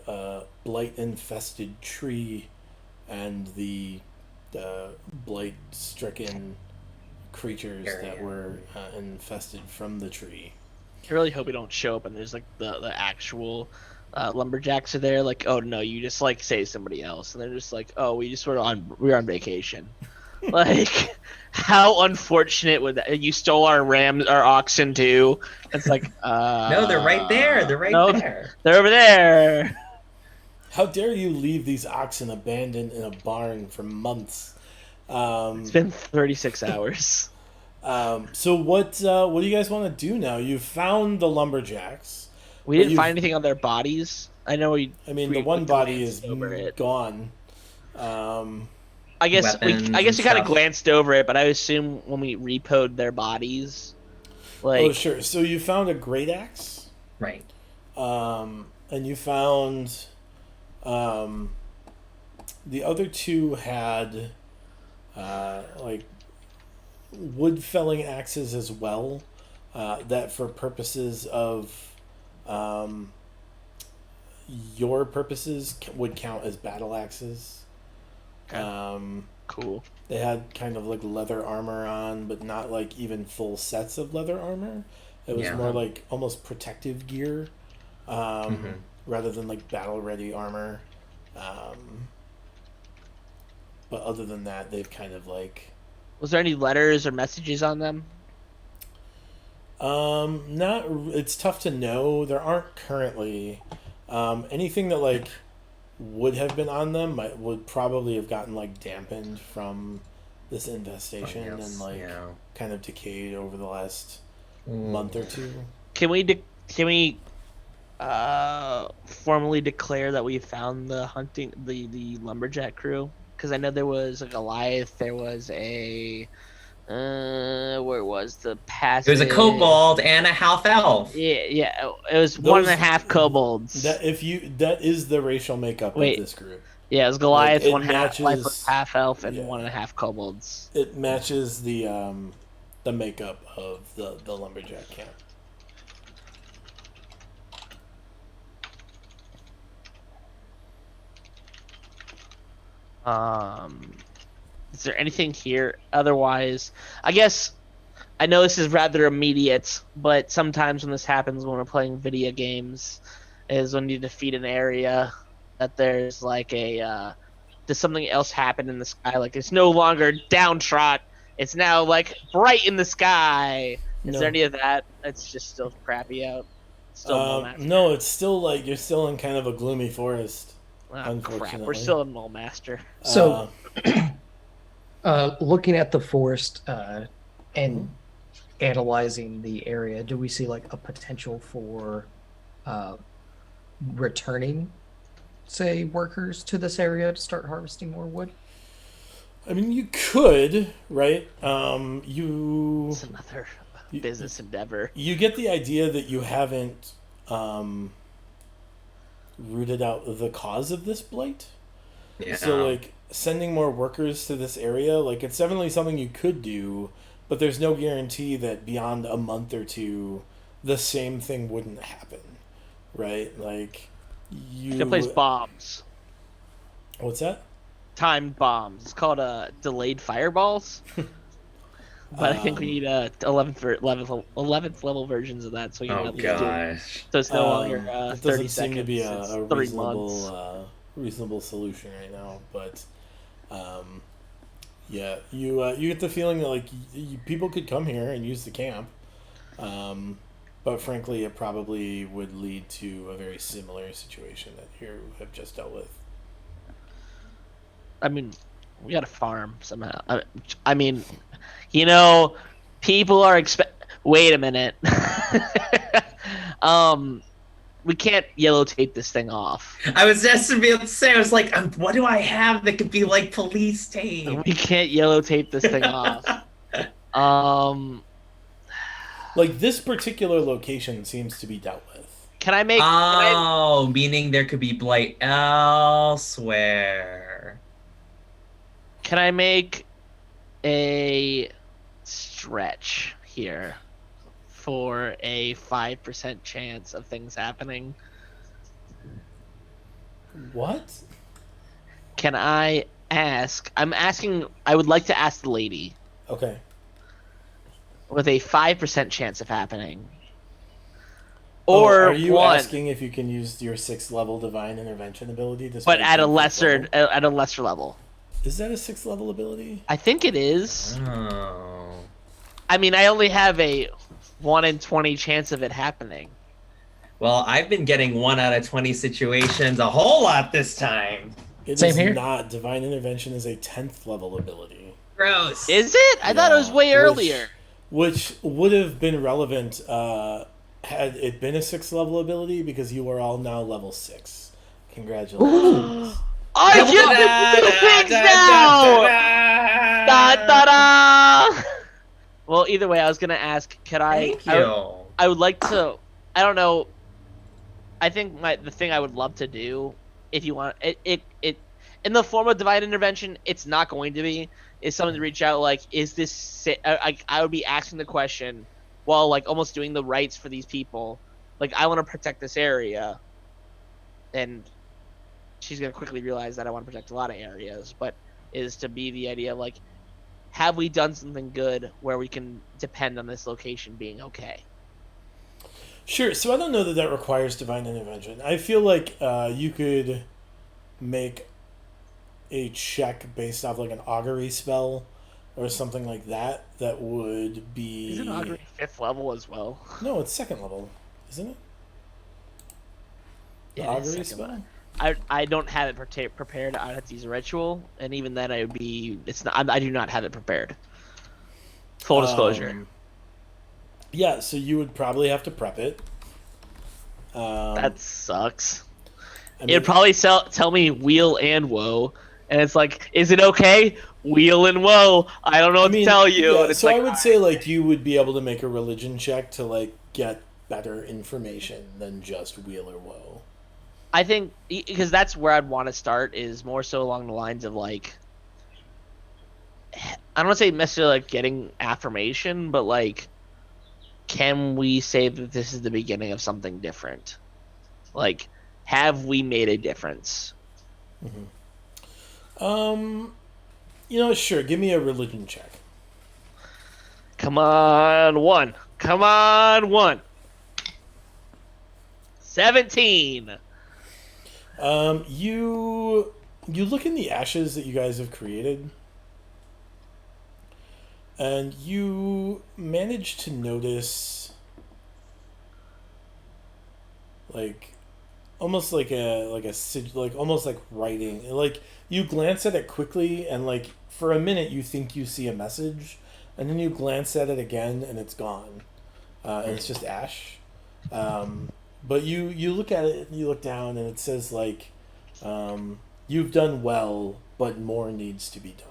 blight-infested tree, and the blight-stricken creatures that were infested from the tree. I really hope we don't show up and there's like the actual lumberjacks are there. Like, oh no, you just like say somebody else, and they're just like, oh, we're on vacation. Like, how unfortunate would that? You stole our oxen too. It's like, no, they're right there. They're there. They're over there. How dare you leave these oxen abandoned in a barn for months? It's been 36 hours. So what do you guys want to do now? You found the lumberjacks. We didn't find anything on their bodies. I know the one body is gone. I guess we kind of stuff. glanced over it, but I assume when we repoed their bodies, like, oh sure. So you found a great axe, Right. and you found the other two had like wood felling axes as well, that for purposes of your purposes would count as battle axes. cool. They had kind of like leather armor on, but not like even full sets of leather armor. It was more like almost protective gear, rather than like battle ready armor. But other than that, they've kind of like. Was there any letters or messages on them? Not. It's tough to know. There aren't currently. Anything that like would have been on them would probably have gotten like dampened from this infestation and like kind of decayed over the last month or two. Can we formally declare that we found the lumberjack crew? Because I know there was a Goliath, there was a where was the It was a passage? kobold and a half elf. Yeah, it was Those 1.5 kobolds. that is the racial makeup of Wait, this group. yeah, it was Like, Goliath, it one half matches. half elf, and Yeah. 1.5 kobolds. It matches the makeup of the lumberjack camp. Is there anything here? Otherwise, I guess I know this is rather immediate, but sometimes when this happens when we're playing video games, is when you defeat an area that there's like does something else happen in the sky? Like it's no longer downtrodden. It's now like bright in the sky. Is there No. any of that? It's just still crappy out. Still Mulmaster. No, it's still like you're still in kind of a gloomy forest. Ah, Unfortunately, crap. We're still in Mulmaster. So, looking at the forest and analyzing the area, do we see like a potential for returning, say, workers to this area to start harvesting more wood? I mean, you could, right? You It's another business endeavor. you get the idea that you haven't rooted out the cause of this blight. Yeah. So, like, sending more workers to this area, like, it's definitely something you could do, but there's no guarantee that beyond a month or two, the same thing wouldn't happen, right? Like, you can place bombs. What's that? Timed bombs. It's called delayed fireballs. But I think we need 11th level versions of that, so you can Oh at least do it. gosh. So it's no longer It 30 doesn't seem seconds. to be it's a 3 months. reasonable solution right now, but yeah, you get the feeling that like people could come here and use the camp, but frankly, it probably would lead to a very similar situation that you have just dealt with. I mean, we got to farm somehow. I mean, you know, people are Wait a minute. We can't yellow tape this thing off. I was just about to say, I was like, what do I have that could be like police tape? We can't yellow tape this thing off. Like this particular location seems to be dealt with. Can I make? Oh, meaning there could be blight elsewhere. Can I make a stretch here for a 5% chance of things happening? What? Can I ask? I'm asking. I would like to ask the lady. Okay. With a 5% chance of happening. Or are you one, asking if you can use your 6th level divine intervention ability? but at a lesser level. Is that a 6th level ability? I think it is. Oh. I mean, I only have a 1 in 20 chance of it happening. Well, I've been getting 1 out of 20 situations a whole lot this time. It Same is here. not. Divine intervention is a 10th level ability. Gross. Is it? I thought it was way earlier. Which would have been relevant had it been a 6th level ability because you are all now level 6. Congratulations. I get the things now! Da, da, da! Well, either way, I was gonna ask, could I... Thank you. I would like to... I don't know. I think the thing I would love to do, if you want... It in the form of divine intervention, it's not going to be, is someone to reach out, like, is this... I would be asking the question while, like, almost doing the rights for these people. Like, I want to protect this area. And she's going to quickly realize that I want to protect a lot of areas, but is to be the idea of, like, have we done something good where we can depend on this location being okay? Sure, so I don't know that requires divine intervention. I feel like you could make a check based off like an augury spell or something like that that would be... Isn't augury 5th level as well? No, it's 2nd level, isn't it? The Yeah, it's augury 2nd spell? level. I don't have it prepared. I'd have to use a ritual, and even then, I would be. It's not. I do not have it prepared. Full disclosure. Yeah, so you would probably have to prep it. That sucks. I mean, It'd probably tell me wheel and woe, and it's like, is it okay? Wheel and woe. I don't know what to tell you. yeah. And it's So like, I would say like you would be able to make a religion check to like get better information than just wheel or woe. I think because that's where I'd want to start is more so along the lines of like, I don't want to say necessarily like getting affirmation, but like, can we say that this is the beginning of something different? Like, have we made a difference? Sure. Give me a religion check. Come on, one. Come on, one. 17. You look in the ashes that you guys have created, and you manage to notice like almost like almost like writing. Like you glance at it quickly, and like for a minute you think you see a message, and then you glance at it again, and it's gone, and it's just ash. But you look at it, you look down, and it says like, "You've done well, but more needs to be done."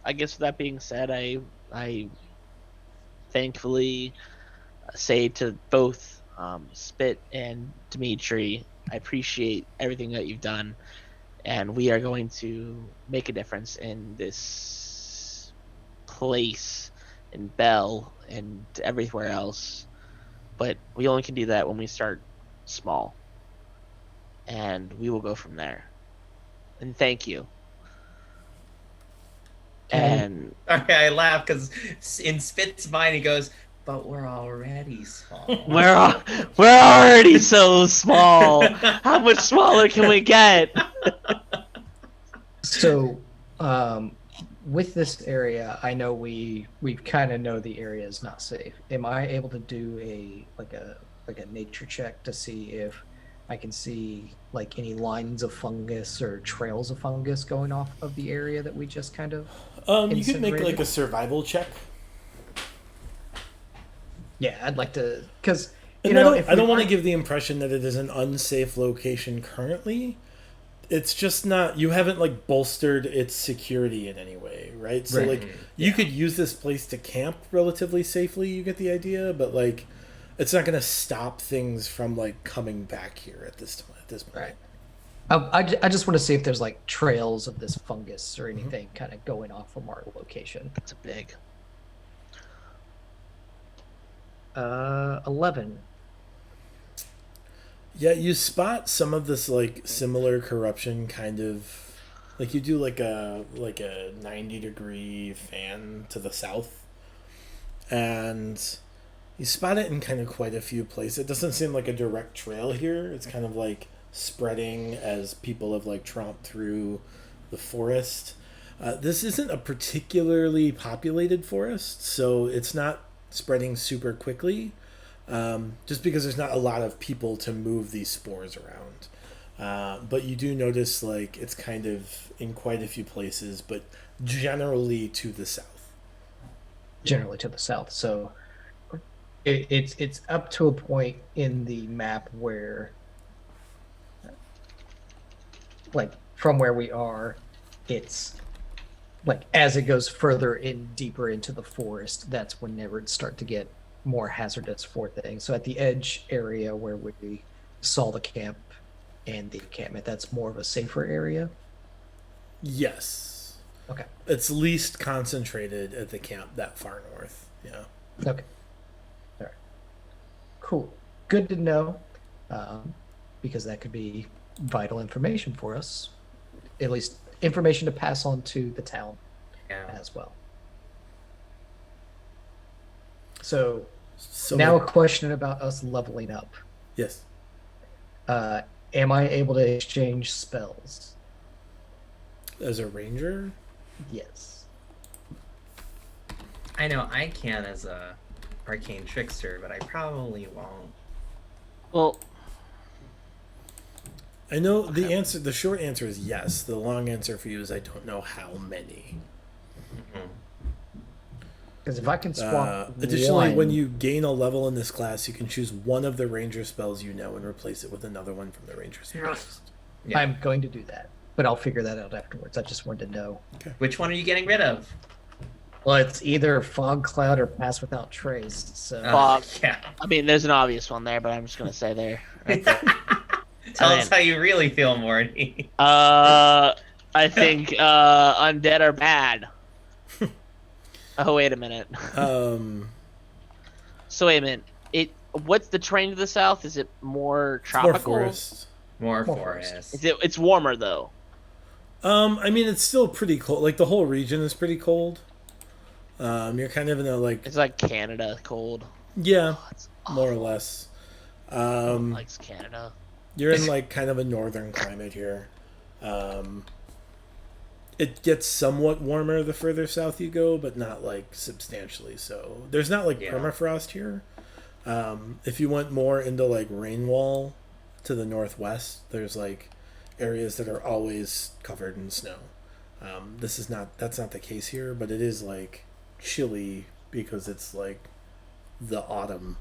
I guess with that being said, I thankfully say to both Spit and Dimitri, I appreciate everything that you've done, and we are going to make a difference in this place, in Bell, and everywhere else. But we only can do that when we start small, and we will go from there. And thank you. And I laugh because in Spit's mind he goes, "But we're already small. we're already so small. How much smaller can we get?" So, with this area, I know we kind of know the area is not safe. Am I able to do a nature check to see if I can see like any lines of fungus or trails of fungus going off of the area that we just kind of You could make like a survival check. Yeah, I'd like to, because I don't want to give the impression that it is an unsafe location currently. It's just not. You haven't like bolstered its security in any way, right? So like you could use this place to camp relatively safely. You get the idea, but like it's not going to stop things from like coming back here at this point. Right. I just want to see if there's like trails of this fungus or anything kind of going off from our location. That's a big. 11. Yeah, you spot some of this like similar corruption, kind of like you do like a 90-degree fan to the south, and you spot it in kind of quite a few places. It doesn't seem like a direct trail here. It's kind of like spreading as people have like tromped through the forest. This isn't a particularly populated forest, so it's not spreading super quickly, just because there's not a lot of people to move these spores around. But you do notice like it's kind of in quite a few places, but generally to the south. Generally to the south. So it's up to a point in the map where, like from where we are, it's like as it goes further in deeper into the forest, that's whenever it start to get more hazardous for things. So at the edge area where we saw the camp and the encampment, that's more of a safer area. Yes. Okay. It's least concentrated at the camp that far north. Yeah. Okay. All right. Cool. Good to know, because that could be vital information for us. At least information to pass on to the town as well. So now a question about us leveling up. Yes. Am I able to exchange spells? As a ranger? Yes. I know I can as a Arcane Trickster, but I probably won't. Well, I know the answer. The short answer is yes. The long answer for you is I don't know how many. Because if I can swap Additionally, one, when you gain a level in this class, you can choose one of the ranger spells you know and replace it with another one from the ranger spells. Yeah. I'm going to do that. But I'll figure that out afterwards. I just wanted to know. Okay. Which one are you getting rid of? Well, it's either Fog Cloud or Pass Without Trace. So Fog. Yeah. I mean, there's an obvious one there, but I'm just gonna say there. Right there. Tell us how you really feel, Morty. I think undead are bad. Oh, wait a minute. So wait a minute. What's the terrain to the south? Is it more tropical? More forest. More forest. It's warmer though. I mean, it's still pretty cold. Like the whole region is pretty cold. You're kind of in a like. It's like Canada cold. Yeah, Oh, more or less. Likes Canada. You're in like kind of a northern climate here. It gets somewhat warmer the further south you go, but not like substantially so. There's not like permafrost here. If you went more into like rainwall to the northwest, there's like areas that are always covered in snow. That's not the case here, but it is like chilly because it's like the autumn.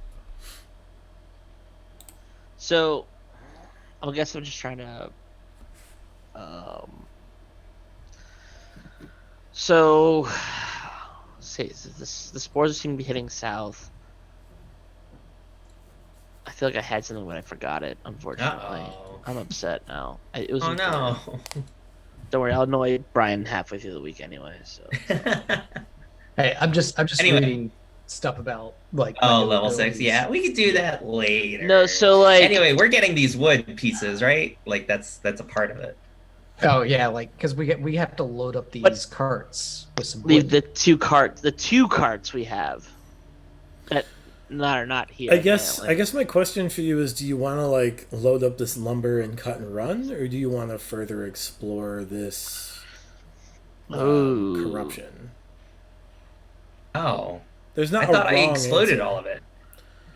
So, I guess I'm just trying to. So, say the spores seem to be hitting south. I feel like I had something, but I forgot it. Unfortunately, I'm upset now. It was. Oh no! Don't worry, I'll annoy Brian halfway through the week anyway. So. Hey, I'm just reading stuff about like level 6. Yeah, we could do that later. No, so like anyway, we're getting these wood pieces, right? Like that's a part of it. Oh yeah, like because we have to load up these carts with some. Leave wood. the two carts we have that are not here. I guess my question for you is: do you want to like load up this lumber and cut and run, or do you want to further explore this corruption? Oh, there's not. I thought a I wrong exploded answer. all of it.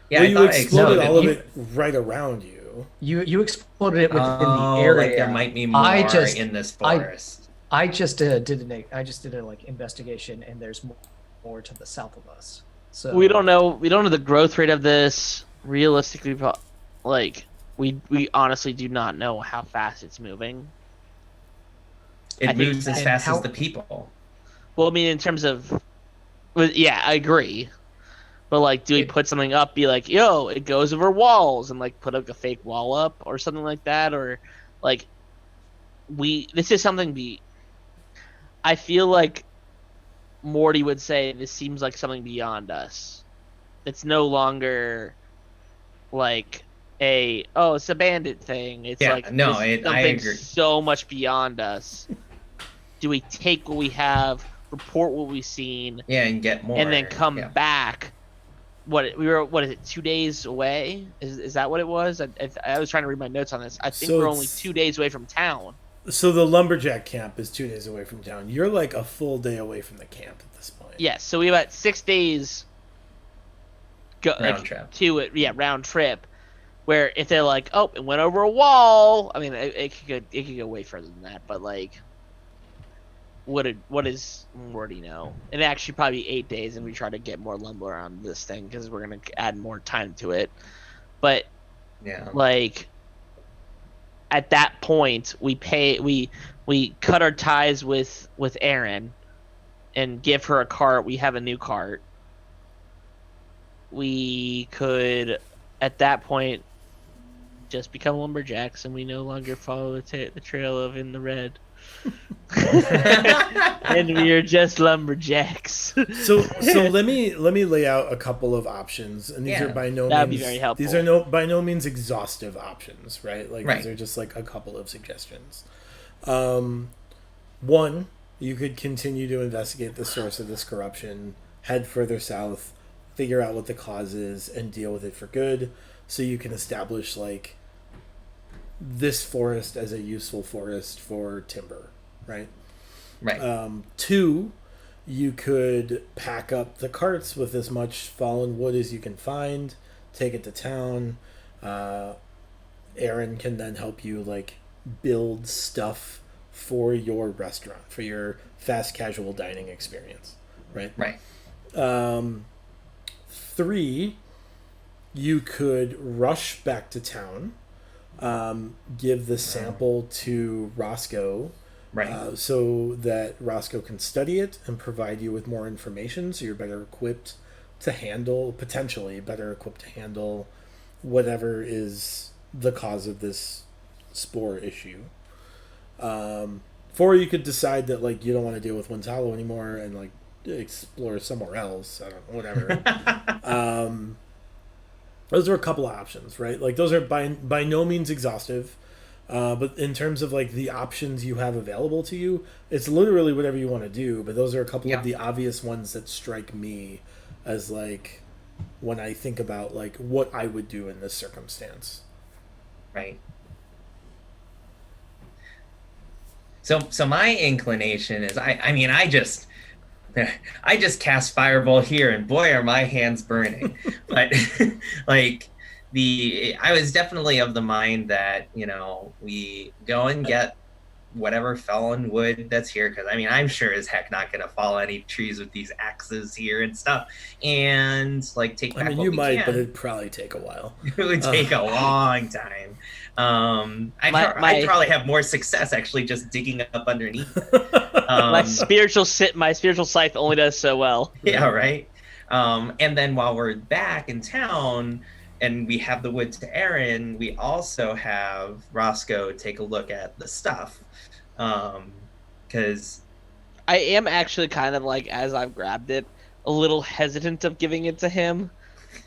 Yeah, well, I you thought I exploded exploded all of it right around you. You exploded it within the area. Like there might be more in this forest. I just did a like investigation, and there's more to the south of us. So we don't know the growth rate of this realistically. Like we honestly do not know how fast it's moving. It moves as fast as the people. Well, I mean, in terms of, yeah, I agree. But like, do we put something up? Be like, yo, it goes over walls, and like put up a fake wall up or something like that, or like, this is something. I feel like Morty would say this seems like something beyond us. It's no longer like it's a bandit thing. It's I something agree. so much beyond us. Do we take what we have, report what we've seen, and get more, and then come back? What is it? 2 days away? Is that what it was? I was trying to read my notes on this. I think we're only 2 days away from town. So the lumberjack camp is 2 days away from town. You're like a full day away from the camp at this point. Yes, so we have about 6 days. Round trip. Round trip. Where if they're like, oh, it went over a wall. I mean, it could go way further than that. But like, what is Morty know? It actually probably 8 days, and we try to get more lumber on this thing because we're gonna add more time to it. But like at that point, we cut our ties with Erin and give her a cart. We have a new cart. We could at that point just become lumberjacks, and we no longer follow the trail of In the Red. And we are just lumberjacks. So let me lay out a couple of options, and these are by no That'd means be very helpful. these are by no means exhaustive options, right? Like these are just like a couple of suggestions. One, you could continue to investigate the source of this corruption, head further south, figure out what the cause is, and deal with it for good, so you can establish like this forest as a useful forest for timber, right? Right. Two, You could pack up the carts with as much fallen wood as you can find, take it to town. Aaron can then help you like build stuff for your restaurant, for your fast casual dining experience, right? Right. 3, you could rush back to town, give the sample to Roscoe, Right. so that Roscoe can study it and provide you with more information, so you're better equipped to handle, potentially better equipped to handle whatever is the cause of this spore issue. 4, you could decide that like you don't want to deal with Wind's Hollow anymore and like explore somewhere else. I don't know, whatever. Those are a couple of options, right? Like those are by no means exhaustive, but in terms of like the options you have available to you, it's literally whatever you want to do. But those are a couple of the obvious ones that strike me as like when I think about like what I would do in this circumstance. Right. So my inclination is I just cast Fireball here, and boy, are my hands burning. But like I was definitely of the mind that we go and get whatever fallen wood that's here, because I'm sure as heck not gonna fall any trees with these axes here and stuff, and like take back what you we might, can. but it'd probably take a while. It would take a long time. I'd probably have more success actually just digging up underneath it. My spiritual scythe only does so well. Yeah, right. And then while we're back in town and we have the wood to Aaron, we also have Roscoe take a look at the stuff. Because I am actually kind of like, as I've grabbed it, a little hesitant of giving it to him.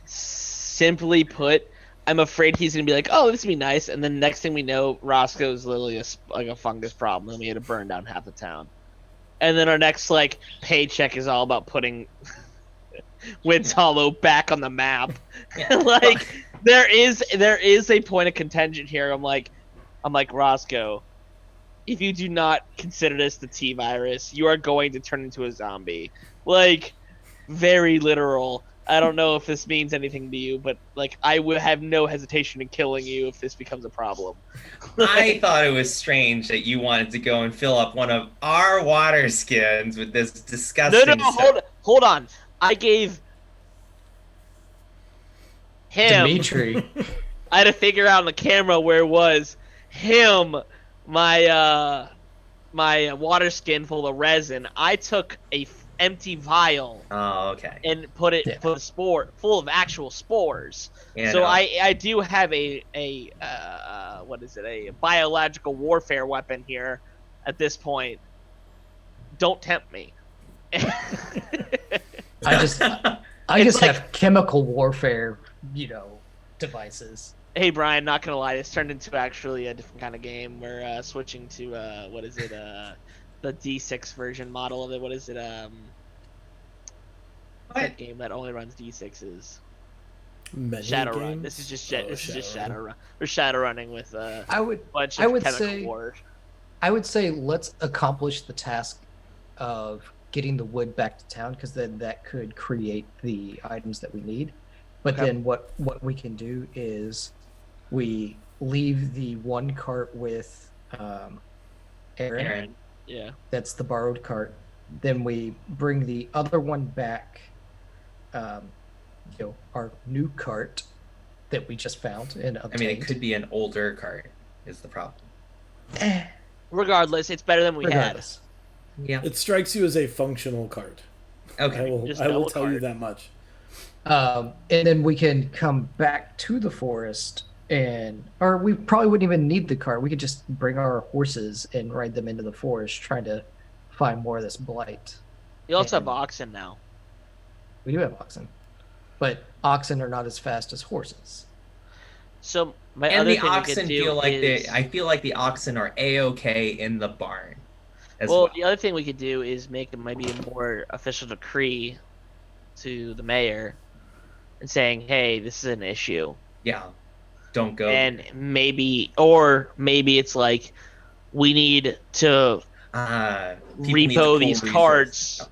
Simply put, I'm afraid he's going to be like, oh, this would be nice. And then next thing we know, Roscoe's literally a fungus problem, and we had to burn down half the town. And then our next like paycheck is all about putting Wind's Hollow back on the map. Yeah. Like there is a point of contention here. I'm like Roscoe, if you do not consider this the T virus, you are going to turn into a zombie. Like very literal. I don't know if this means anything to you, but like I would have no hesitation in killing you if this becomes a problem. I thought it was strange that you wanted to go and fill up one of our water skins with this disgusting stuff. Hold on. I gave him Dimitri. I had to figure out on the camera where it was him, my water skin full of resin. I took a empty vial. Oh, okay. And put a spore full of actual spores. Yeah, so I do have a biological warfare weapon here at this point. Don't tempt me. I just have chemical warfare, devices. Hey Brian, not gonna lie, this turned into actually a different kind of game. We're switching to the D6 version model of it. What is it? That game that only runs D6s. Shadowrun. This is just Shadowrun. We're Shadowrunning with a bunch of chemical war. I would say let's accomplish the task of getting the wood back to town, because then that could create the items that we need. But then what we can do is we leave the one cart with Aaron. Yeah. That's the borrowed cart. Then we bring the other one back, our new cart that we just found and obtained. It could be an older cart is the problem. Regardless, it's better than we had. Yeah. It strikes you as a functional cart. Okay. I will tell you that much. And then we can come back to the forest, or we probably wouldn't even need the cart. We could just bring our horses and ride them into the forest, trying to find more of this blight. You also have oxen now. We do have oxen, but oxen are not as fast as horses. So I feel like the oxen are A-okay in the barn. The other thing we could do is make maybe a more official decree to the mayor and saying, hey, this is an issue. Yeah. Don't go. And maybe it's like we need to repo these carts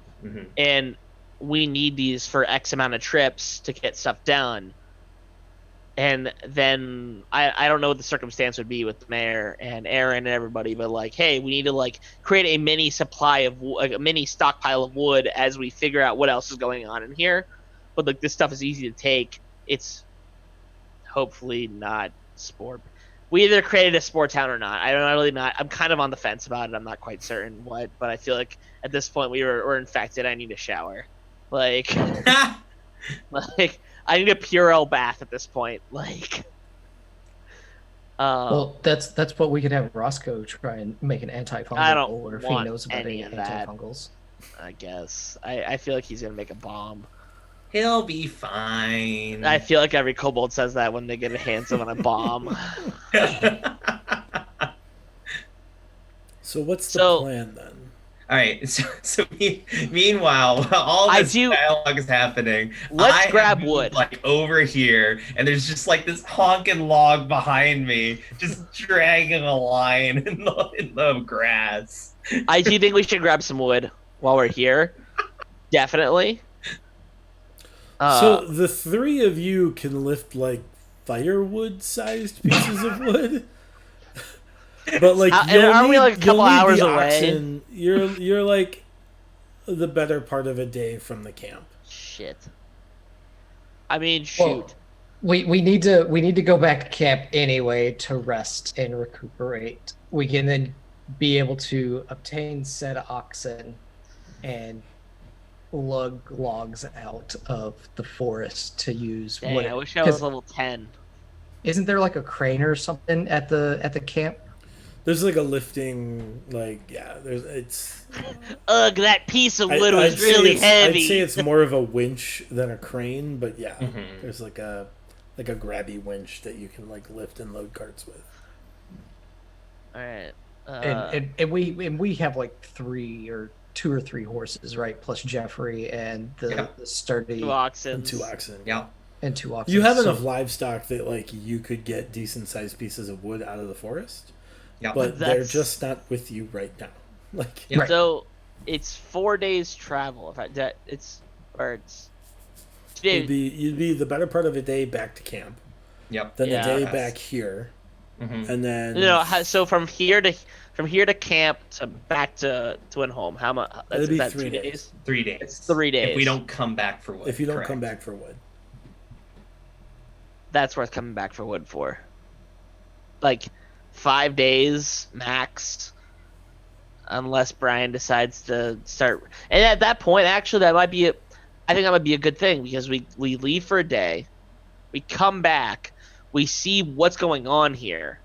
and we need these for X amount of trips to get stuff done. And then I don't know what the circumstance would be with the mayor and Aaron and everybody, but like, hey, we need to like create a mini supply of like a mini stockpile of wood as we figure out what else is going on in here. But like this stuff is easy to take. It's hopefully not sport. We either created a sport town or not. I'm kind of on the fence about it. I'm not quite certain what, but I feel like at this point we're infected. I need a shower. Like, like I need a Purell bath at this point. Like, well, that's what we could have Roscoe try and make an antifungal. I don't or if he want knows about any any of that. antifungals. I guess I feel like he's gonna make a bomb. He'll be fine. I feel like every kobold says that when they get their hands on a bomb. So what's the plan then? All right. So meanwhile, while all this dialogue is happening, let's grab wood. Like over here, and there's just like this honking log behind me, just dragging a line in the grass. I do think we should grab some wood while we're here. Definitely. So the three of you can lift like firewood-sized pieces of wood, but like are we like a couple hours away? Oxen. You're like the better part of a day from the camp. Shit. I mean, shoot. Well, we need to go back to camp anyway to rest and recuperate. We can then be able to obtain said oxen and lug logs out of the forest to use. Dang, I wish I was level 10. Isn't there like a crane or something at the camp? There's like a lifting, it's. Ugh, that piece of wood was really heavy. I'd say it's more of a winch than a crane, but yeah, there's like a grabby winch that you can like lift and load carts with. All right. And we have like two or three horses, right? Plus Jeffrey and the sturdy 2 oxen. And 2 oxen. Yeah. And 2 oxen. You have enough livestock that like you could get decent sized pieces of wood out of the forest. Yeah. But they're just not with you right now. Like right. So it's 4 days travel. You'd be the better part of a day back to camp. Yep. Then a day back here. And then so from here to camp to back to Twin Home, how much? It'd be that 3 days. 3 days. It's 3 days. If we don't come back for wood. If you don't come back for wood. That's worth coming back for wood for. Like 5 days max, unless Brian decides to start. And at that point, actually, I think that might be a good thing because we leave for a day, we come back, we see what's going on here.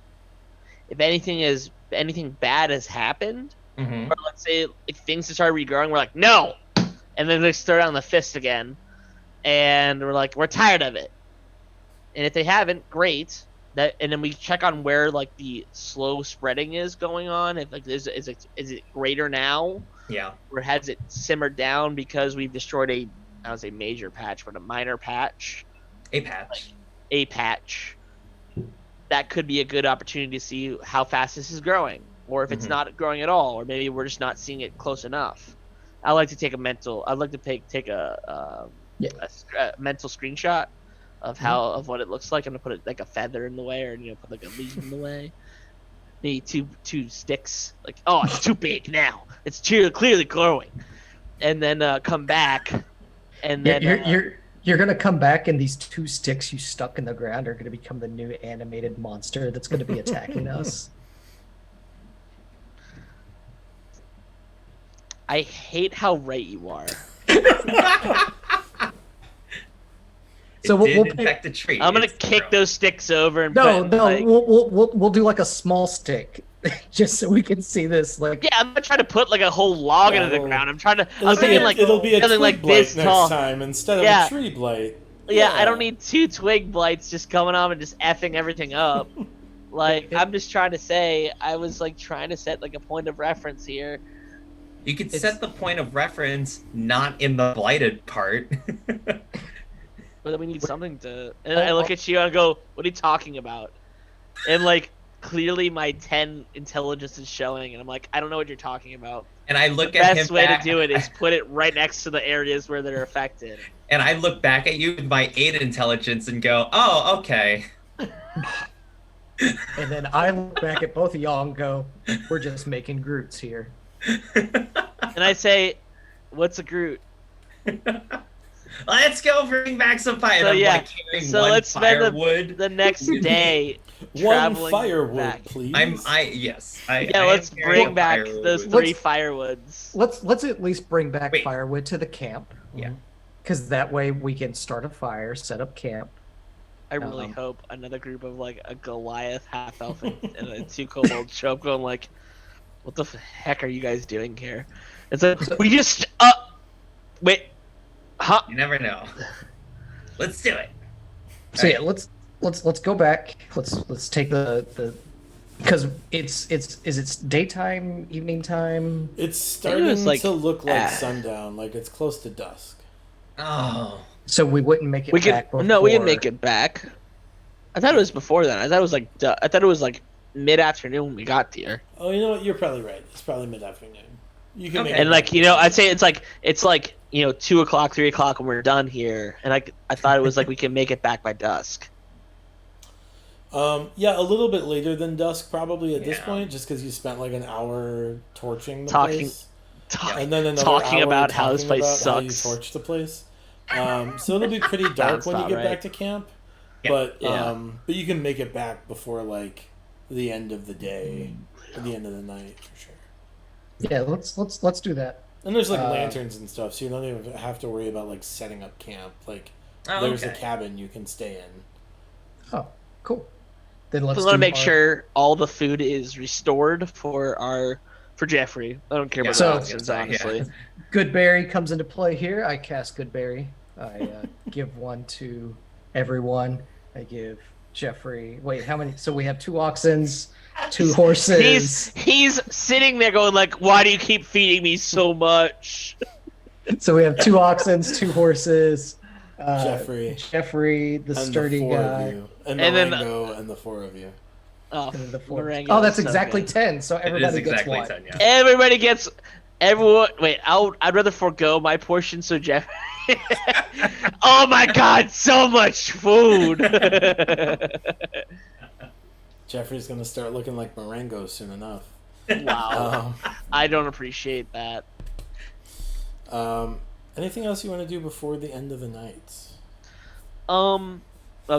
If anything bad has happened, or let's say if things start regrowing, we're like, no, and then they throw down the fist again, and we're like, we're tired of it. And if they haven't, great. And then we check on where like the slow spreading is going on. If like is it greater now? Yeah. Or has it simmered down because we've destroyed I don't say major patch, but a minor patch? A patch. A patch. That could be a good opportunity to see how fast this is growing, or if it's not growing at all, or maybe we're just not seeing it close enough. I'd like to take a mental mental screenshot of of what it looks like. I'm gonna put like a feather in the way, or put like a leaf in the way. Maybe two sticks. Like, oh, it's too big now. It's clearly growing. And then come back, and then you're gonna come back, and these 2 sticks you stuck in the ground are gonna become the new animated monster that's gonna be attacking us. I hate how right you are. So we'll infect the tree. I'm gonna kick those sticks over and we'll do like a small stick, just so we can see this. Like, yeah, I'm gonna try to put like a whole log into the ground. I'm trying to. It'll be a twig like blight this next tall time instead of a tree blight. Yeah, I don't need 2 twig blights just coming on and just effing everything up. Like, I'm just trying to say, I was like trying to set like a point of reference here. You could set the point of reference not in the blighted part. But then we need something to. And I look at you and I go, "What are you talking about?" And like, clearly my 10 intelligence is showing, and I'm like, "I don't know what you're talking about." And I look The at him best way back, to do it is put it right next to the areas where they're affected. and I look back at you with my 8 intelligence and go, "Oh, okay." And then I look back at both of y'all and go, we're just making Groots here. And I say, "What's a Groot?" Let's go bring back some fire. So And I'm yeah, like carrying so one let's spend firewood. the next day One traveling firewood, back. please. Yes. I Yeah, am let's carrying bring a back firewood those with- 3 firewoods. Let's at least bring back Wait. firewood to the camp. Yeah. Because that way we can start a fire, set up camp. I really Um, hope another group of like a Goliath half elf and a 2 kobolds show up going like, "What the heck are you guys doing here?" It's like we just wait, huh? You never know. Let's do it. So yeah, let's go back. Let's take the because it's daytime, evening time. It's starting like, to look like sundown, like it's close to dusk. Oh. So we wouldn't make it We back can before. no, we can make it back. I thought it was before then. I thought it was like mid afternoon when we got here. Oh, you know what? You're probably right. It's probably mid-afternoon. You can Okay. make And it like back. I'd say it's like 2:00, 3:00 when we're done here. And I thought it was like we can make it back by dusk. Yeah, a little bit later than dusk probably at this Yeah. point, just because you spent like an hour torching the Talking- place, Talk- and then another talking hour about how this talking place about how you sucks. torched the place. So it'll be pretty dark when you about get right. back to camp, Yeah. but Yeah. but you can make it back before like the end of the day or the end of the night for sure. Yeah, let's do that. And there's like lanterns and stuff, so you don't even have to worry about like setting up camp. Like there's a okay. cabin you can stay in. Oh, cool. Then let's We want to do make our- sure all the food is restored for Jeffrey. I don't care about So- the options, honestly. Goodberry comes into play here. I cast Goodberry. I give one to everyone. I give Jeffrey. Wait, how many? So we have 2 oxens, 2 horses. He's sitting there going like, "Why do you keep feeding me so much?" So we have 2 oxens, 2 horses. Jeffrey, the and sturdy the 4 guy. of you, and And then- Marengo, and the 4 of you. Oh, And then the 4. Marengo Oh, that's is so exactly good. 10. So It everybody is exactly gets 1. 10, yeah. Everybody gets. Everyone, wait. I'd rather forego my portion so Jeff. Oh my God! So much food. Jeffrey's gonna start looking like Marengo soon enough. Wow. I don't appreciate that. Anything else you want to do before the end of the night? Well,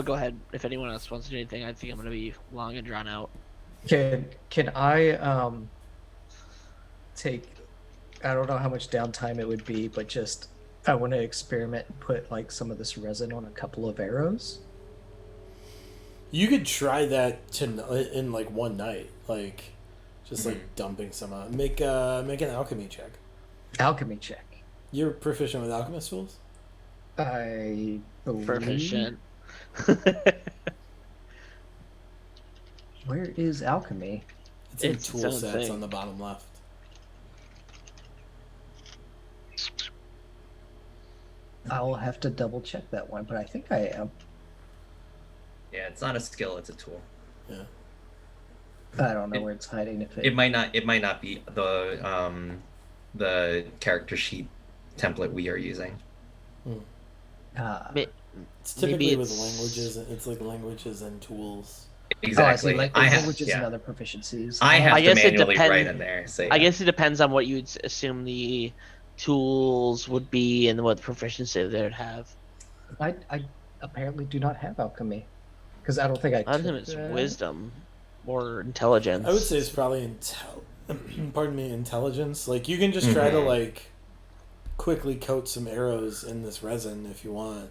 go ahead. If anyone else wants to do anything, I think I'm gonna be long and drawn out. Can I take? I don't know how much downtime it would be, but just I want to experiment and put like some of this resin on a couple of arrows. You could try that in like one night, like just like dumping some out. Make an alchemy check. Alchemy check. You're proficient with alchemist tools. I believe. Proficient. Where is alchemy? It's in It's tool its own sets thing. on the bottom left. I'll have to double check that one, but I think I am. Yeah, it's not a skill, it's a tool. Yeah. I don't know where it's hiding. If It might not be the character sheet template we are using. Ah. It's typically with it's- languages. It's like languages and tools. Exactly. Oh, I see. Like I have, languages yeah. and other proficiencies. I have I to guess it manually depend- write in there. So yeah. I guess it depends on what you'd assume the tools would be and what proficiency they would have. I apparently do not have alchemy because I don't think I. I think took it's that. wisdom or intelligence. I would say it's probably intelligence. Like you can just try to like quickly coat some arrows in this resin if you want.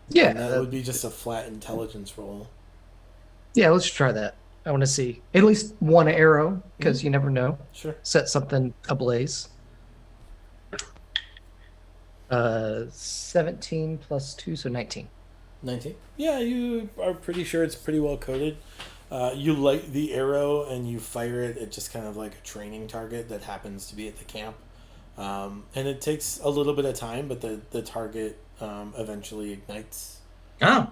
Yeah, And that would be just a flat intelligence roll. yeah. Let's try that. I want to see at least one arrow because you never know. Sure. Set something ablaze. 17 plus 2, so 19. 19. Yeah, you are pretty sure it's pretty well coated. You light the arrow and you fire it at just kind of like a training target that happens to be at the camp. And it takes a little bit of time, but the target eventually ignites. Oh,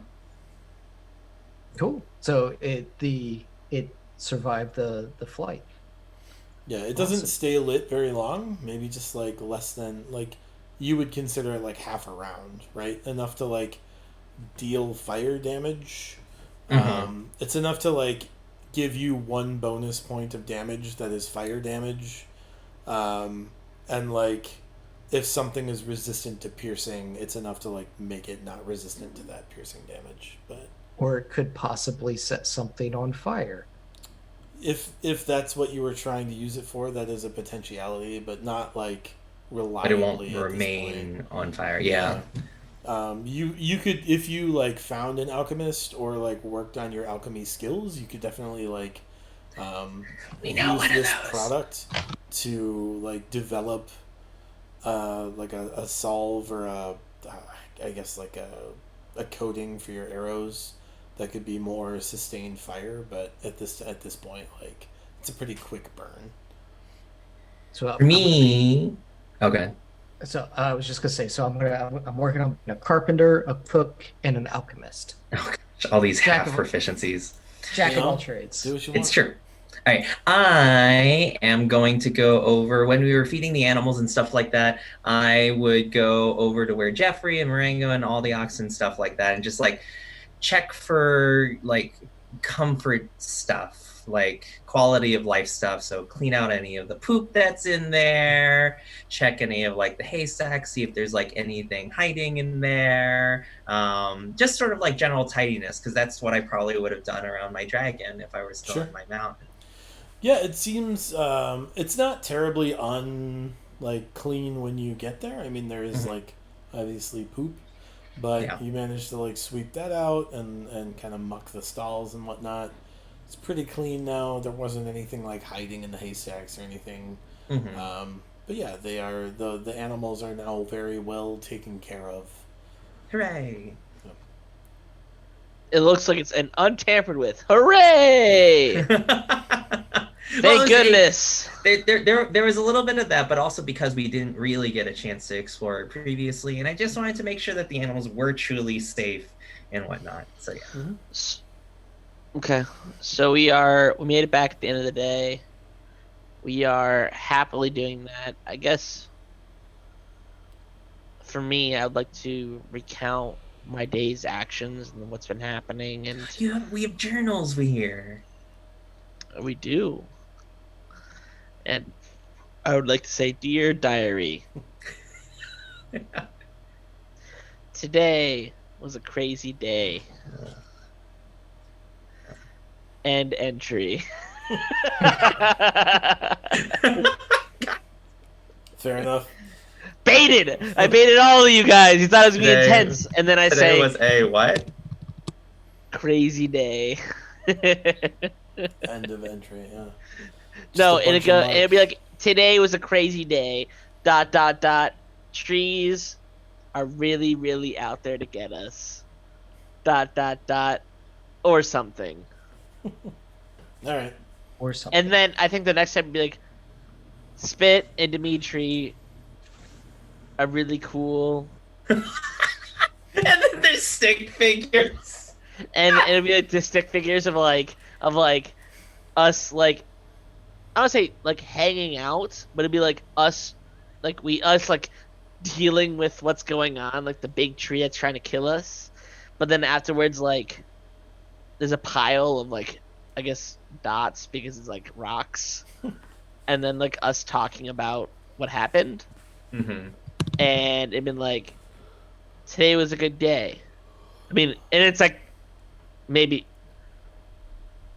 Cool. So it survived the flight. Yeah, it doesn't Awesome. stay lit very long. Maybe just like less than like you would consider it like half a round, right? Enough to like deal fire damage. It's enough to like give you one bonus point of damage that is fire damage. Um, and like if something is resistant to piercing, it's enough to like make it not resistant to that piercing damage. But Or it could possibly set something on fire. if that's what you were trying to use it for, that is a potentiality, but not like But it won't reliably at this point. remain on fire. Yeah. You could, if you like found an alchemist or like worked on your alchemy skills, you could definitely like We know use one of this those. product to like develop like a solve or I guess like a coating for your arrows that could be more sustained fire. But at this point, like it's a pretty quick burn. So For me, okay. So I was just gonna say. So I'm working on a carpenter, a cook, and an alchemist. Oh, gosh, all these Jack half of- proficiencies. Jack You of know, all trades. do what you want. It's true. All right. I am going to go over when we were feeding the animals and stuff like that. I would go over to where Jeffrey and Marengo and all the oxen stuff like that, and just like check for like comfort stuff, like quality of life stuff. So clean out any of the poop that's in there, check any of like the haystacks, see if there's like anything hiding in there. Just sort of like general tidiness, because that's what I probably would have done around my dragon if I were still Sure. in my mount. Yeah, it seems it's not terribly like clean when you get there. I mean, there is like obviously poop, but Yeah. you managed to like sweep that out and kind of muck the stalls and whatnot. It's pretty clean now. There wasn't anything like hiding in the haystacks or anything. But yeah, they are the animals are now very well taken care of. Hooray! It looks like it's an untampered with. Hooray! Thank goodness. There was a little bit of that, but also because we didn't really get a chance to explore it previously, and I just wanted to make sure that the animals were truly safe and whatnot. So yeah. Okay, so we made it back at the end of the day. We are happily doing that. I guess for me, I would like to recount my day's actions and what's been happening, and We have journals we hear. we do. And I would like to say, dear diary, today was a crazy day. End entry. Fair enough. Baited! I baited all of you guys. You thought it was going to be intense. And then I Today say, was a what? crazy day. End of entry. Yeah. No, Just a bunch of marks. it'd be like, today was a crazy day. ... Trees are really, really out there to get us. ... Or something. All right. Or something. And then I think the next time would be like, Spit and Dimitri are really cool. And then there's stick figures. And it'll be like the stick figures of us like, I don't say like hanging out, but it'd be like us dealing with what's going on, like the big tree that's trying to kill us. But then afterwards, like, there's a pile of like, I guess, dots because it's like rocks. And then like us talking about what happened. Mm-hmm. And it'd been like, today was a good day. I mean, and it's like, maybe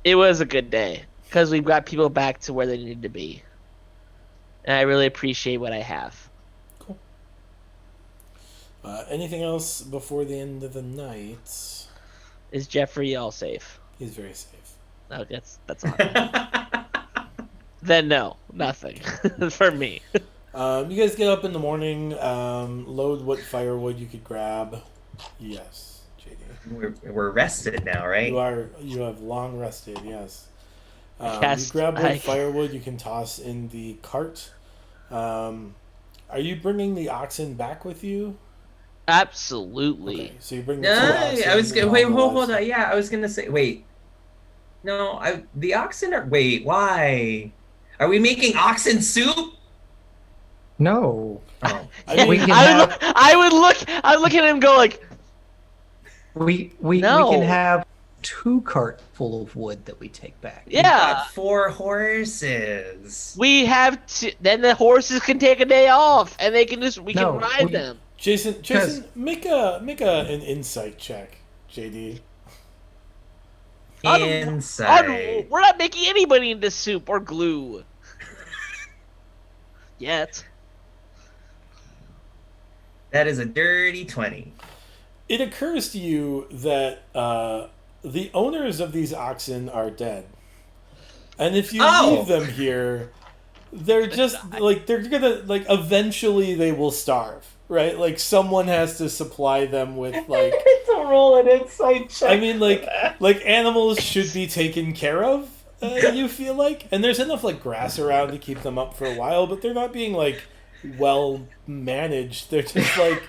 it was a good day because we've got people back to where they need to be. And I really appreciate what I have. Cool. Anything else before the end of the night? Is Jeffrey all safe? He's very safe. No, that's all. Then no, nothing for me. You guys get up in the morning, load what firewood you could grab. Yes, JD. We're rested now, right? You have long rested, yes. You Yes, grab what firewood you can toss in the cart. Are you bringing the oxen back with you? Absolutely. Okay, so you bring the No, two oxen I was and gonna all wait. the Hold on. livestock. Yeah, I was gonna say. Wait. No, the oxen are. Wait, why? Are we making oxen soup? No. Oh. We can I would look at him and go like, we No. can have 2 carts full of wood that we take back. We've yeah. got 4 horses. We have to. Then the horses can take a day off, and we can ride them. Jason, make an insight check, JD. Insight. We're not making anybody into soup or glue. Yet. That is a dirty 20. It occurs to you that the owners of these oxen are dead. And if you leave them here, they're just they're gonna eventually they will starve, right? Like someone has to supply them with to roll an insight check. I mean like animals should be taken care of, you feel like? And there's enough grass around to keep them up for a while, but they're not being well managed. They're just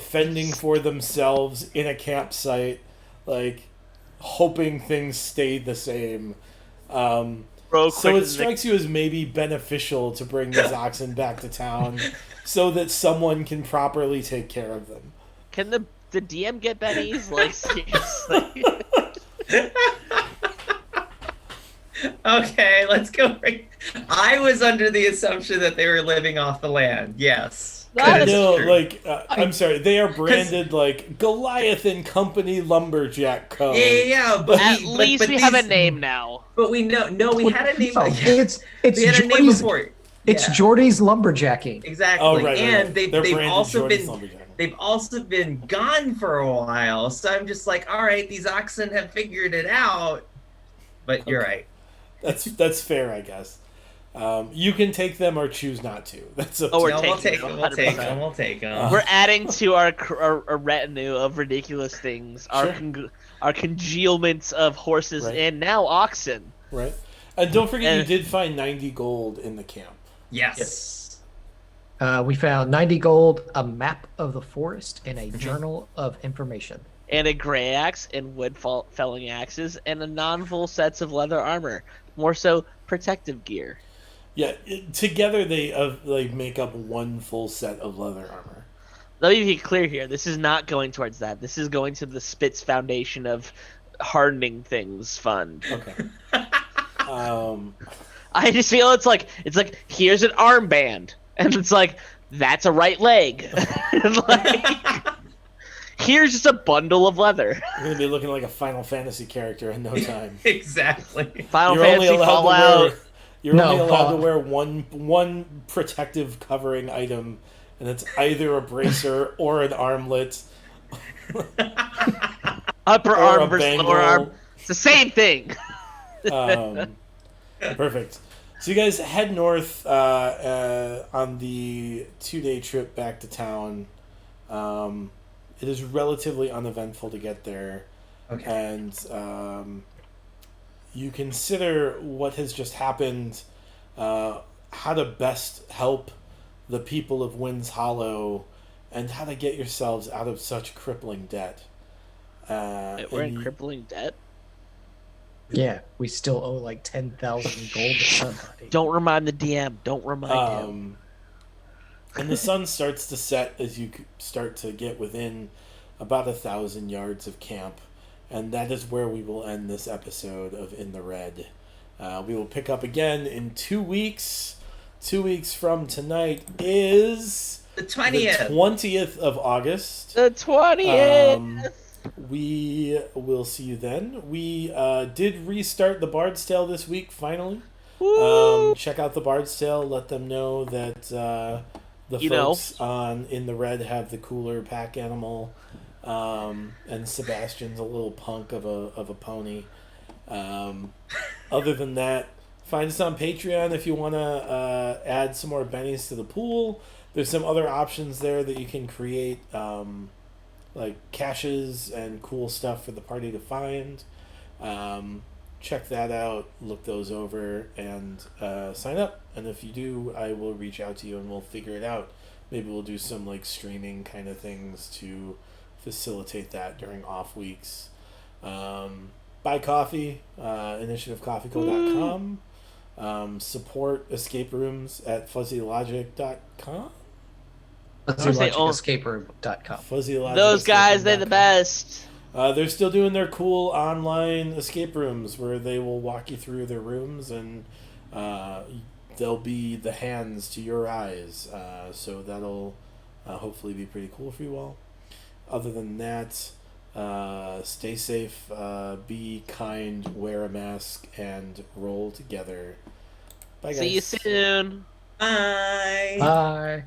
fending for themselves in a campsite, hoping things stay the same. So it strikes you as maybe beneficial to bring these oxen back to town so that someone can properly take care of them. Can the DM get bennies? Seriously. Okay, let's go. I was under the assumption that they were living off the land. Yes. I'm sorry. They are branded Goliath and Company Lumberjack Co. Yeah. But at least we have a name now. But we know. No, we had a name. It's we had a name before. It's Jordy's Lumberjacking. Exactly. Oh, right, and right. They've also been gone for a while. So I'm just all right, these oxen have figured it out. But you're right. That's fair, I guess. You can take them or choose not to. That's up to we'll take them. We'll take them. We're adding to our retinue of ridiculous things. Sure. Our congealments of horses and now oxen. Right. And don't forget, you did find 90 gold in the camp. Yes. We found 90 gold, a map of the forest, and a journal of information. And a gray axe and wood felling axes and a non-full sets of leather armor. More so, protective gear. Yeah, together they make up one full set of leather armor. Let me be clear here. This is not going towards that. This is going to the Spitz Foundation of Hardening Things Fund. Okay. I just feel it's like here's an armband, and it's that's a right leg. Here's just a bundle of leather. You're gonna be looking like a Final Fantasy character in no time. Exactly. Final Fantasy Fallout. You're only allowed to wear one protective covering item, and it's either a bracer or an armlet. Upper arm versus lower arm. It's the same thing. Perfect. So you guys head north on the 2-day trip back to town. It is relatively uneventful to get there. Okay. And you consider what has just happened, how to best help the people of Winds Hollow, and how to get yourselves out of such crippling debt. We're in crippling debt? Yeah, we still owe 10,000 gold to somebody. Don't remind the DM. Don't remind him. And the sun starts to set as you start to get within about 1,000 yards of camp. And that is where we will end this episode of In the Red. We will pick up again in 2 weeks. 2 weeks from tonight is the 20th. The 20th of August. The 20th. We will see you then. We did restart the Bard's Tale this week, finally. Check out the Bard's Tale. Let them know that the folks on In the Red have the cooler pack animal. And Sebastian's a little punk of a pony. Other than that, find us on Patreon if you want to add some more bennies to the pool. There's some other options there that you can create, caches and cool stuff for the party to find. Check that out, look those over, and sign up. And if you do, I will reach out to you and we'll figure it out. Maybe we'll do some streaming kind of things to facilitate that during off weeks. Buy coffee, initiativecoffeeco.com. support escape rooms at fuzzylogic.com. FuzzyLogicEscapeRoom.com. Fuzzy Logic Those Escape guys, Room they're the dot com. best. They're still doing their cool online escape rooms where they will walk you through their rooms and they'll be the hands to your eyes. So that'll hopefully be pretty cool for you all. Other than that, stay safe, be kind, wear a mask, and roll together. Bye, guys. See you soon. Bye. Bye.